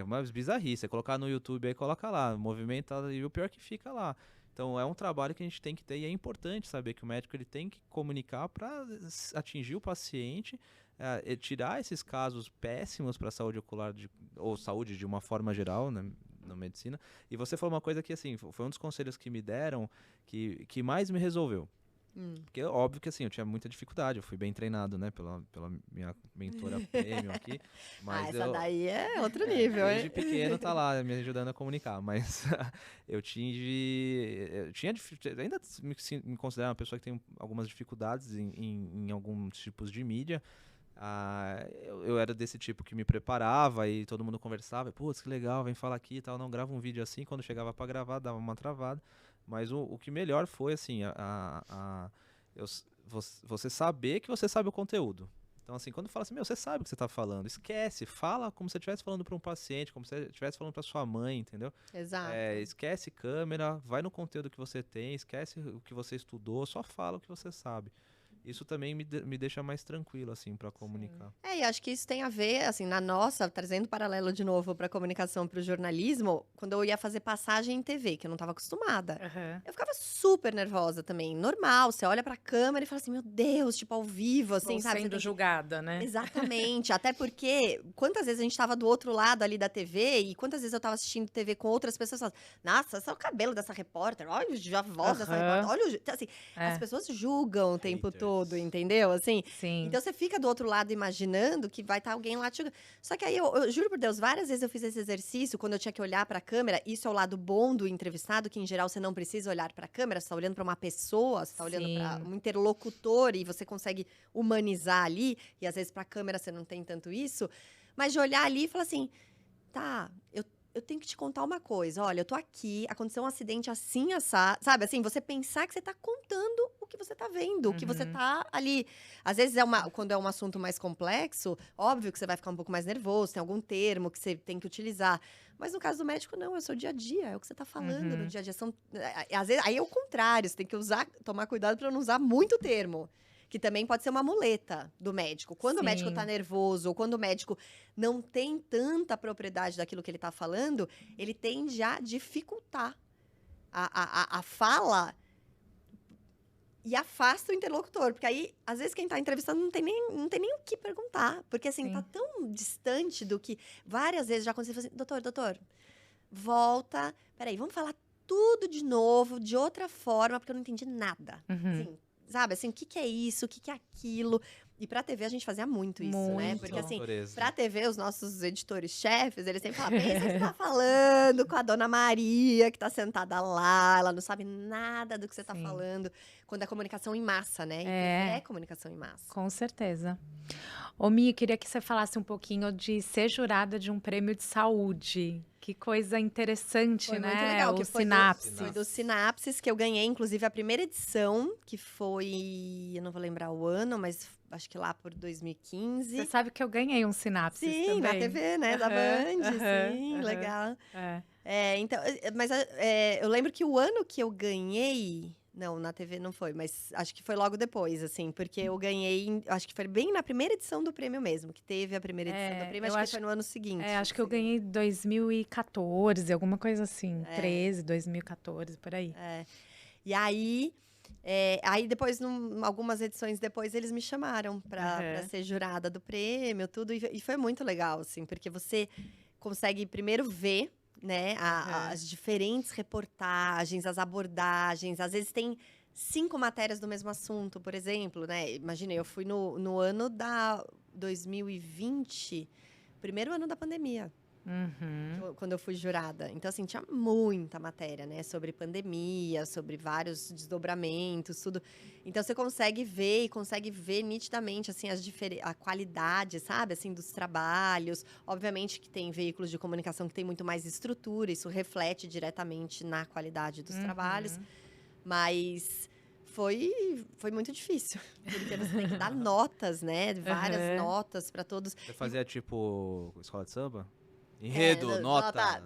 uma bizarrice. Você colocar no YouTube aí, coloca lá, movimento, e o pior é que fica lá. Então é um trabalho que a gente tem que ter e é importante saber que o médico ele tem que comunicar para atingir o paciente, tirar esses casos péssimos para a saúde ocular ou saúde de uma forma geral, né, na medicina. E você falou uma coisa que assim, foi um dos conselhos que me deram que mais me resolveu. Porque óbvio que assim, eu tinha muita dificuldade, eu fui bem treinado, né, pela minha mentora premium aqui. Mas essa daí é outro nível, hein? desde pequeno tá lá me ajudando a comunicar, mas ainda me considero uma pessoa que tem algumas dificuldades em alguns tipos de mídia. Eu era desse tipo que me preparava e todo mundo conversava, putz, que legal, vem falar aqui e tal, não grava um vídeo assim, quando chegava pra gravar dava uma travada, mas o que melhor foi assim, você saber que você sabe o conteúdo. Então assim, quando fala assim, você sabe o que você tá falando, esquece, fala como se você estivesse falando para um paciente, como se você estivesse falando para sua mãe, entendeu? Exato. Esquece câmera, vai no conteúdo que você tem, esquece o que você estudou, só fala o que você sabe. isso também me deixa mais tranquilo, assim, para comunicar. E acho que isso tem a ver, assim, na nossa, trazendo paralelo de novo para comunicação, para o jornalismo, quando eu ia fazer passagem em TV, que eu não estava acostumada. Eu ficava super nervosa também, normal. Você olha para a câmera e fala assim, meu Deus, tipo, ao vivo, assim, Ou sabe? sendo julgada, né? Exatamente, até porque quantas vezes a gente estava do outro lado ali da TV e quantas vezes eu estava assistindo TV com outras pessoas falando, nossa, esse é o cabelo dessa repórter, olha a voz dessa repórter, olha o... Assim, as pessoas julgam o tempo todo, entendeu? Assim, Sim. então você fica do outro lado imaginando que vai estar alguém lá te julgando. Só que aí, eu juro por Deus, várias vezes eu fiz esse exercício, quando eu tinha que olhar para a câmera, isso é o lado bom do entrevistado, que em geral você não precisa olhar para a câmera, você está olhando para uma pessoa, você está olhando para um interlocutor e você consegue humanizar ali, e às vezes para a câmera você não tem tanto isso, mas de olhar ali e falar assim, tá, eu tenho que te contar uma coisa, olha, eu tô aqui, aconteceu um acidente assim, sabe, assim, você pensar que você tá contando o que você tá vendo, o que você tá ali. Às vezes, quando é um assunto mais complexo, óbvio que você vai ficar um pouco mais nervoso, tem algum termo que você tem que utilizar. Mas no caso do médico, não, é o seu dia a dia, é o que você tá falando no dia a dia. Às vezes, aí é o contrário, você tem que tomar cuidado para não usar muito termo. Que também pode ser uma muleta do médico. Quando o médico tá nervoso, ou quando o médico não tem tanta propriedade daquilo que ele tá falando, ele tende a dificultar a fala e afasta o interlocutor. Porque aí, às vezes, quem tá entrevistando não tem nem o que perguntar. Porque, assim, tá tão distante do que... Várias vezes já aconteceu assim, doutor, volta. Peraí, vamos falar tudo de novo, de outra forma, porque eu não entendi nada. Assim, sabe, assim, o que é isso, o que é aquilo. E pra TV a gente fazia muito isso, né? Porque assim, pra TV, os nossos editores-chefes, eles sempre falavam, pensa que você tá falando com a dona Maria, que tá sentada lá, ela não sabe nada do que você tá falando. Quando é comunicação em massa, né? E TV é comunicação em massa. Com certeza. Ô, Mi, queria que você falasse um pouquinho de ser jurada de um prêmio de saúde. Que coisa interessante, foi né? Muito legal, o que Sinapses. Foi do Sinapses, que eu ganhei, inclusive, a primeira edição, que foi... Eu não vou lembrar o ano, mas acho que lá por 2015. Você sabe que eu ganhei um Sinapses também. Sim, na TV, né? Da Band, sim, legal. Então, mas eu lembro que o ano que eu ganhei... Não, na TV não foi, mas acho que foi logo depois, assim, porque eu ganhei, acho que foi bem na primeira edição do prêmio mesmo, que teve a primeira edição do prêmio, acho que foi no ano seguinte. Acho que eu ganhei 2014, alguma coisa assim, 13, 2014, por aí. E aí, aí depois, algumas edições depois, eles me chamaram pra ser jurada do prêmio, tudo, e foi muito legal, assim, porque você consegue primeiro ver, né, as diferentes reportagens, as abordagens. Às vezes tem 5 matérias do mesmo assunto, por exemplo, né? Imagina, eu fui no ano da 2020, primeiro ano da pandemia. Quando eu fui jurada. Então, assim, tinha muita matéria, né? Sobre pandemia, sobre vários desdobramentos, tudo. Então, você consegue ver nitidamente, assim, a qualidade, sabe? Assim, dos trabalhos. Obviamente que tem veículos de comunicação que tem muito mais estrutura. Isso reflete diretamente na qualidade dos trabalhos. Mas... Foi muito difícil, porque você tem que dar notas, né? Várias notas para todos. Você fazia, tipo, escola de samba? Enredo, nota.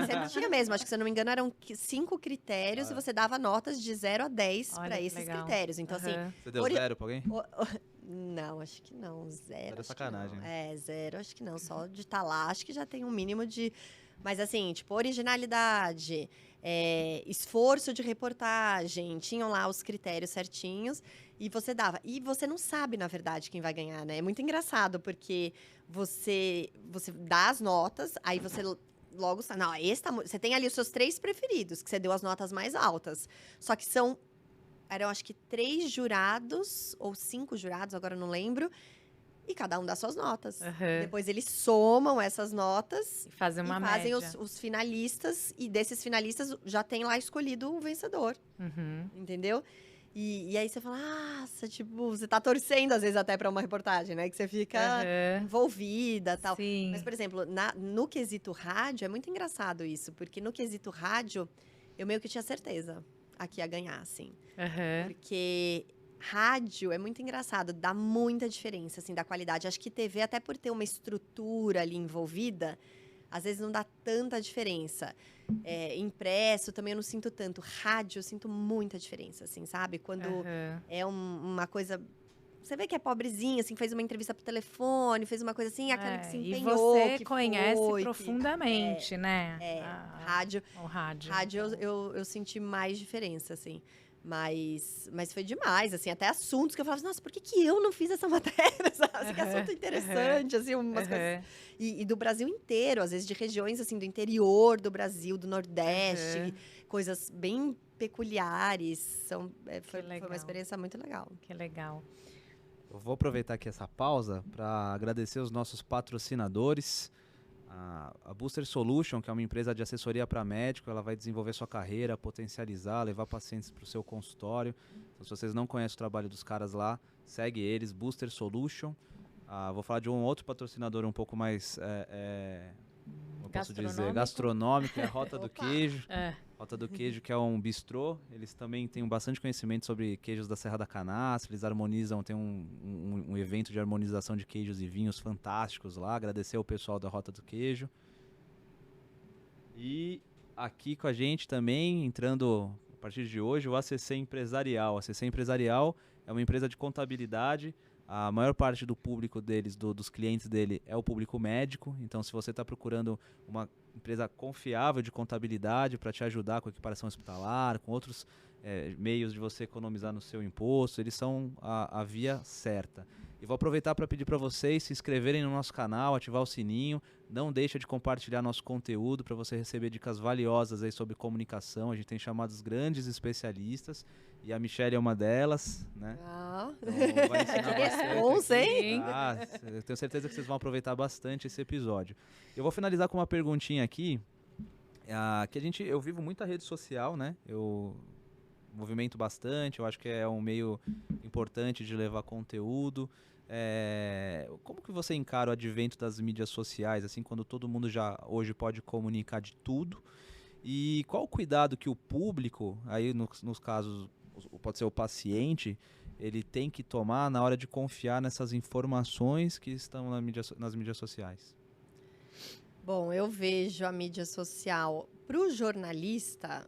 Sempre tinha mesmo. Acho que, se eu não me engano, eram 5 critérios e você dava notas de 0 a 10 para esses critérios. Então, assim... Você deu 0 pra alguém? Não, acho que não. 0. Era sacanagem. 0, acho que não. Só de estar lá, acho que já tem um mínimo de... Mas, assim, tipo, originalidade, esforço de reportagem, tinham lá os critérios certinhos e você dava. E você não sabe, na verdade, quem vai ganhar, né? É muito engraçado, porque você dá as notas, aí você logo sabe. Não, você tem ali os seus 3 preferidos, que você deu as notas mais altas. Só que eram, acho que 3 jurados, ou 5 jurados, agora eu não lembro. E cada um dá suas notas. Depois eles somam essas notas e fazem os finalistas. E desses finalistas já tem lá escolhido o vencedor. Entendeu? E aí você fala, nossa, tipo, você tá torcendo às vezes até pra uma reportagem, né? Que você fica envolvida e tal. Sim. Mas, por exemplo, no quesito rádio, é muito engraçado isso. Porque no quesito rádio, eu meio que tinha certeza a que ia ganhar, assim. Porque... rádio é muito engraçado, dá muita diferença, assim, da qualidade. Acho que TV, até por ter uma estrutura ali envolvida, às vezes não dá tanta diferença. Impresso também eu não sinto tanto. Rádio eu sinto muita diferença, assim, sabe? Quando é uma coisa... Você vê que é pobrezinha, assim, fez uma entrevista por telefone, fez uma coisa assim, aquela que se empenhou, e você que conhece foi, profundamente, né? Rádio. O rádio. Rádio eu senti mais diferença, assim. Mas foi demais, assim, até assuntos que eu falava, nossa, por que eu não fiz essa matéria, sabe? Que assunto interessante, assim, umas coisas... E do Brasil inteiro, às vezes de regiões, assim, do interior do Brasil, do Nordeste, coisas bem peculiares. Foi uma experiência muito legal. Que legal. Eu vou aproveitar aqui essa pausa para agradecer os nossos patrocinadores. A Booster Solution, que é uma empresa de assessoria para médico, ela vai desenvolver sua carreira, potencializar, levar pacientes para o seu consultório. Então, se vocês não conhecem o trabalho dos caras lá, segue eles, Booster Solution. Vou falar de um outro patrocinador um pouco mais, como posso dizer, gastronômico, é a Rota do Queijo. Rota do Queijo, que é um bistrô. Eles também têm bastante conhecimento sobre queijos da Serra da Canastra. Eles harmonizam, tem um evento de harmonização de queijos e vinhos fantásticos lá. Agradecer ao pessoal da Rota do Queijo. E aqui com a gente também, entrando a partir de hoje, o ACC Empresarial. O ACC Empresarial é uma empresa de contabilidade. A maior parte do público deles, dos clientes dele, é o público médico. Então, se você está procurando uma empresa confiável de contabilidade para te ajudar com equiparação hospitalar, com outros meios de você economizar no seu imposto, eles são a via certa. E vou aproveitar para pedir para vocês se inscreverem no nosso canal, ativar o sininho. Não deixa de compartilhar nosso conteúdo para você receber dicas valiosas aí sobre comunicação. A gente tem chamados grandes especialistas e a Michelle é uma delas, né? Então vai ensinar bastante. Eu tenho certeza que vocês vão aproveitar bastante esse episódio. Eu vou finalizar com uma perguntinha aqui, que eu vivo muita rede social, né? Eu movimento bastante, eu acho que é um meio importante de levar conteúdo. Como que você encara o advento das mídias sociais, assim, quando todo mundo já hoje pode comunicar de tudo? E qual o cuidado que o público, aí nos casos, pode ser o paciente, ele tem que tomar na hora de confiar nessas informações que estão nas mídias sociais? Bom, eu vejo a mídia social para o jornalista,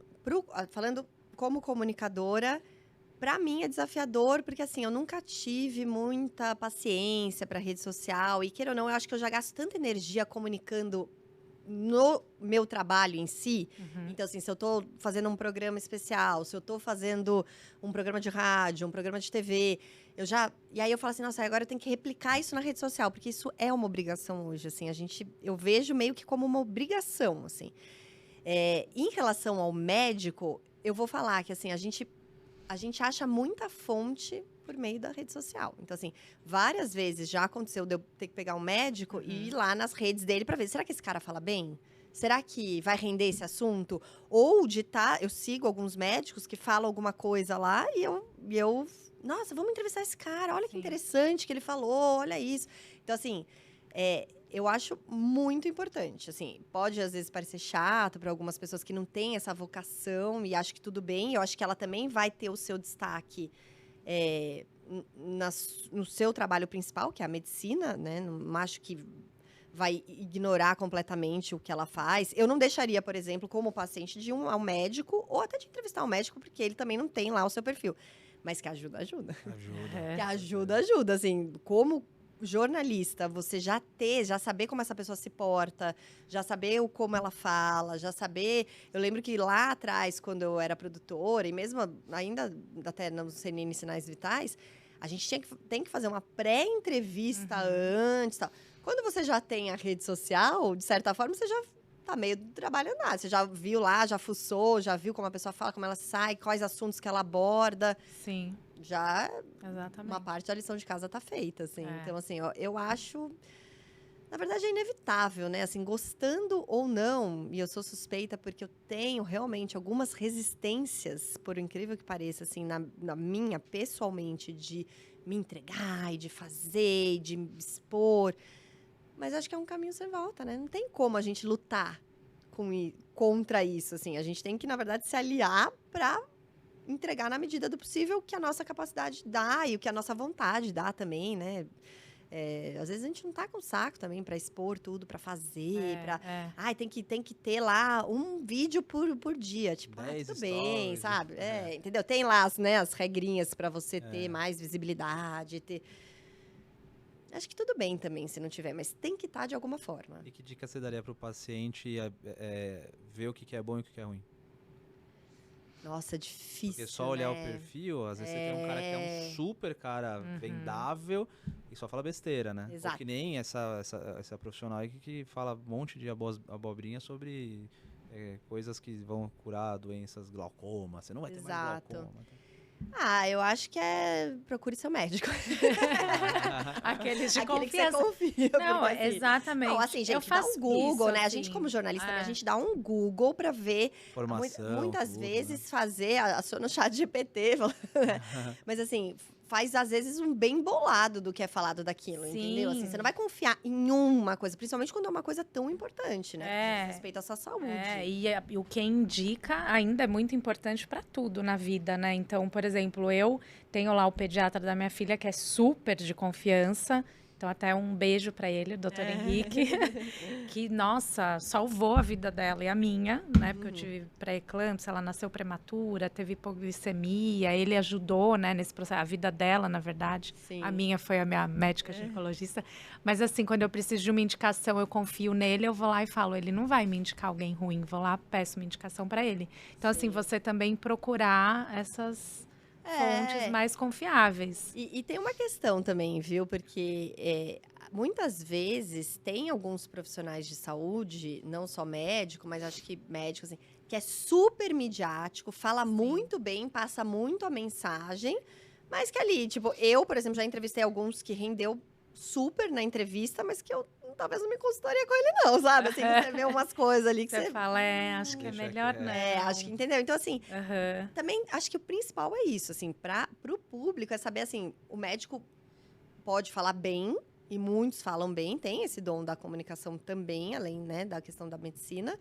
falando como comunicadora, para mim é desafiador, porque assim, eu nunca tive muita paciência para rede social, e queira ou não, eu acho que eu já gasto tanta energia comunicando no meu trabalho em si. Então, assim, se eu estou fazendo um programa especial, se eu estou fazendo um programa de rádio, um programa de TV, e aí eu falo assim, nossa, agora eu tenho que replicar isso na rede social, porque isso é uma obrigação hoje, assim, eu vejo meio que como uma obrigação, assim. Em relação ao médico, eu vou falar que, assim, a gente acha muita fonte por meio da rede social. Então, assim, várias vezes já aconteceu de eu ter que pegar um médico e ir lá nas redes dele para ver, será que esse cara fala bem? Será que vai render esse assunto? Ou eu sigo alguns médicos que falam alguma coisa lá e eu nossa, vamos entrevistar esse cara, olha que interessante que ele falou, olha isso. Então, assim, eu acho muito importante, assim, pode às vezes parecer chato para algumas pessoas que não têm essa vocação e acho que tudo bem, eu acho que ela também vai ter o seu destaque no seu trabalho principal, que é a medicina, né? Não acho que vai ignorar completamente o que ela faz. Eu não deixaria, por exemplo, como paciente de um médico, ou até de entrevistar um médico, porque ele também não tem lá o seu perfil. Mas que ajuda. Que ajuda, assim, como jornalista, você já saber como essa pessoa se porta, já saber como ela fala, já saber... Eu lembro que lá atrás, quando eu era produtora, e mesmo ainda até no CNN Sinais Vitais, a gente tem que fazer uma pré-entrevista antes, tal. Quando você já tem a rede social, de certa forma, você já tá meio trabalhando nada. Você já viu lá, já fuçou, já viu como a pessoa fala, como ela sai, quais assuntos que ela aborda. Sim. Já, exatamente, uma parte da lição de casa tá feita, assim. Então, assim, eu acho... Na verdade, é inevitável, né? Assim, gostando ou não, e eu sou suspeita porque eu tenho realmente algumas resistências, por incrível que pareça, assim, na minha, pessoalmente, de me entregar e de fazer, e de me expor. Mas acho que é um caminho sem volta, né? Não tem como a gente lutar contra isso, assim. A gente tem que, na verdade, se aliar para entregar na medida do possível o que a nossa capacidade dá e o que a nossa vontade dá também, né? Às vezes a gente não tá com saco também para expor tudo, para fazer, É. tem que ter lá um vídeo por dia. Tipo, 10 tudo bem, stories, sabe? é. Entendeu? Tem lá as regrinhas para você ter mais visibilidade, ter... Acho que tudo bem também se não tiver, mas tem que estar de alguma forma. E que dica você daria para o paciente ver o que é bom e o que é ruim? Nossa, difícil, Porque só olhar o né? perfil, às vezes você tem um cara que é um super cara vendável e só fala besteira, né? Exato. Ou que nem essa profissional aí que fala um monte de abobrinha sobre coisas que vão curar doenças glaucoma. Você não vai ter mais Exato. glaucoma. Eu acho que procure seu médico. Aqueles de Aquele confiança. que você confia. Não, porque, assim, exatamente. Não, assim, gente, eu faço dá um Google, isso, né? A assim. gente, como jornalista, também, a gente dá um Google pra ver. Formação, Muitas tudo, vezes fazer, no chat GPT, mas assim, faz às vezes um bem bolado do que é falado daquilo, entendeu? Assim, você não vai confiar em uma coisa, principalmente quando é uma coisa tão importante, né? Que diz respeito à sua saúde. E o que indica ainda é muito importante para tudo na vida, né? Então, por exemplo, eu tenho lá o pediatra da minha filha, que é super de confiança. Então, até um beijo para ele, o doutor Henrique, que, nossa, salvou a vida dela e a minha, né? Porque eu tive pré-eclâmpsia, ela nasceu prematura, teve hipoglicemia, ele ajudou, né, nesse processo, a vida dela, na verdade. Sim. A minha foi a minha médica ginecologista. Mas, assim, quando eu preciso de uma indicação, eu confio nele, eu vou lá e falo, ele não vai me indicar alguém ruim, vou lá, peço uma indicação para ele. Então, assim, você também procurar essas... fontes mais confiáveis. E tem uma questão também, viu? Porque muitas vezes tem alguns profissionais de saúde, não só médico, mas acho que médico, assim, que é super midiático, fala muito bem, passa muito a mensagem, mas que ali, tipo, eu, por exemplo, já entrevistei alguns que rendeu super na entrevista, mas que eu talvez não me consultaria com ele não, sabe? Assim, você vê umas coisas ali que você fala, acho que é melhor não. acho que entendeu. Então, assim, também acho que o principal é isso, assim, pro público é saber, assim, o médico pode falar bem, e muitos falam bem, tem esse dom da comunicação também, além, né, da questão da medicina.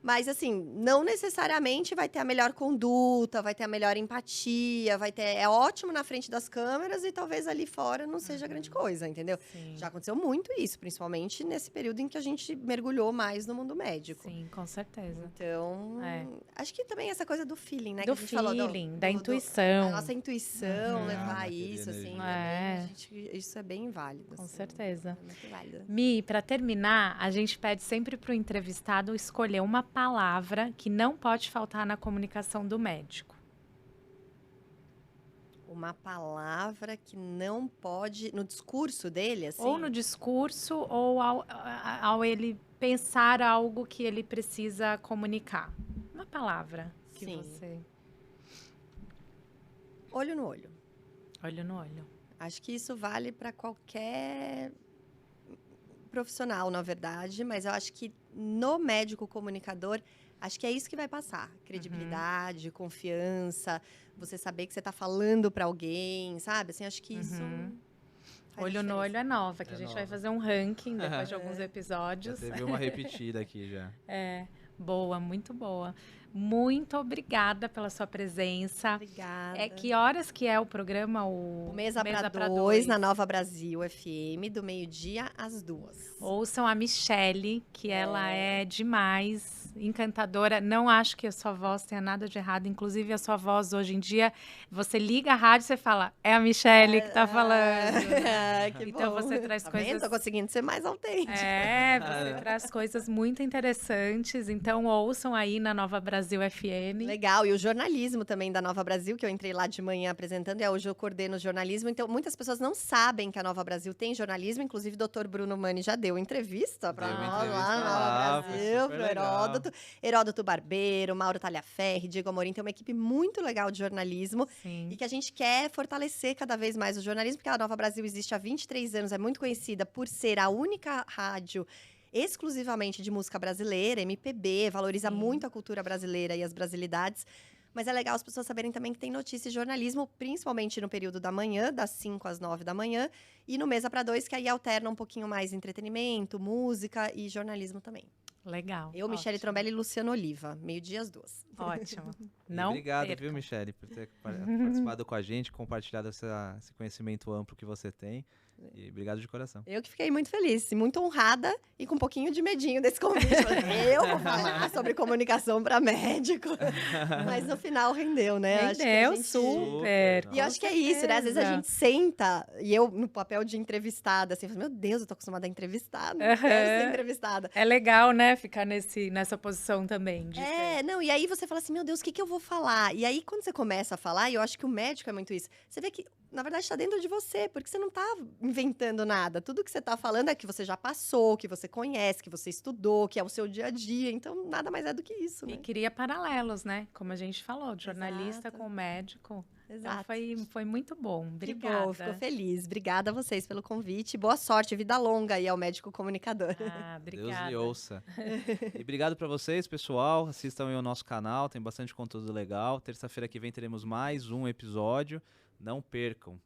Mas, assim, não necessariamente vai ter a melhor conduta, vai ter a melhor empatia, é ótimo na frente das câmeras e talvez ali fora não seja grande coisa, entendeu? Sim. Já aconteceu muito isso, principalmente nesse período em que a gente mergulhou mais no mundo médico. Sim, com certeza. Então, acho que também essa coisa do feeling, né? Do que a gente falou, da intuição. A nossa intuição, levar isso, assim, isso é bem válido. Com assim, certeza. É muito válido. Mi, para terminar, a gente pede sempre para o entrevistado escolher uma palavra que não pode faltar na comunicação do médico. Uma palavra que não pode... No discurso dele, assim? Ou no discurso, ou ao ele pensar algo que ele precisa comunicar. Uma palavra que você... Olho no olho. Olho no olho. Acho que isso vale para qualquer profissional, na verdade, mas eu acho que no médico comunicador, acho que é isso que vai passar. Credibilidade, confiança, você saber que você está falando para alguém, sabe? Assim, acho que isso... Olho no olho é nova, que a gente vai fazer um ranking depois de alguns episódios. Já teve uma repetida aqui já. Boa, muito boa. Muito obrigada pela sua presença. Obrigada. Que horas que é o programa? O Mesa pra Dois, na Nova Brasil FM, do meio-dia às 2. Ouçam a Michele, que ela é demais, encantadora. Não acho que a sua voz tenha nada de errado. Inclusive, a sua voz, hoje em dia, você liga a rádio e você fala, é a Michele que tá falando. Que então, bom. você traz coisas... Tô conseguindo ser mais autêntica. Você traz coisas muito interessantes. Então, ouçam aí na Nova Brasil FM. Legal, e o jornalismo também da Nova Brasil, que eu entrei lá de manhã apresentando, e hoje eu coordeno o jornalismo. Então, muitas pessoas não sabem que a Nova Brasil tem jornalismo, inclusive o doutor Bruno Mani já deu entrevista para nós lá na Nova Brasil, pro Heródoto Barbeiro, Mauro Talhaferri, Diego Amorim, tem uma equipe muito legal de jornalismo. Sim. E que a gente quer fortalecer cada vez mais o jornalismo, porque a Nova Brasil existe há 23 anos, é muito conhecida por ser a única rádio exclusivamente de música brasileira, MPB, valoriza muito a cultura brasileira e as brasilidades. Mas é legal as pessoas saberem também que tem notícia e jornalismo, principalmente no período da manhã, das 5 às 9 da manhã, e no Mesa para Dois, que aí alterna um pouquinho mais entretenimento, música e jornalismo também. Legal. Eu, Michele Trombelli e Luciano Oliva, meio-dia às 2. Ótimo. Não obrigado, percam. viu, Michele, por ter participado com a gente, compartilhado esse conhecimento amplo que você tem. E obrigado de coração. Eu que fiquei muito feliz, e muito honrada e com um pouquinho de medinho desse convite. Falei, eu vou falar sobre comunicação para médico. Mas no final rendeu, né? Acho que a Rendeu gente- super. E eu acho que é isso, né? Às vezes a gente senta, e eu no papel de entrevistada, assim, eu falo, meu Deus, eu tô acostumada a entrevistar, não quero ser entrevistada. É legal, né, ficar nessa posição também. Não, e aí você fala assim, meu Deus, o que eu vou falar? E aí, quando você começa a falar, e eu acho que o médico é muito isso, você vê que, na verdade, está dentro de você, porque você não tá inventando nada. Tudo que você tá falando é que você já passou, que você conhece, que você estudou, que é o seu dia a dia. Então, nada mais é do que isso, E né? cria paralelos, né? Como a gente falou, de jornalista Exato. com médico. Exato. Então foi muito bom. Que Obrigada. bom, fico feliz. Obrigada a vocês pelo convite. Boa sorte, vida longa aí ao médico comunicador. Ah, Deus obrigada. lhe ouça. E obrigado para vocês, pessoal. Assistam aí o nosso canal, tem bastante conteúdo legal. Terça-feira que vem teremos mais um episódio. Não percam.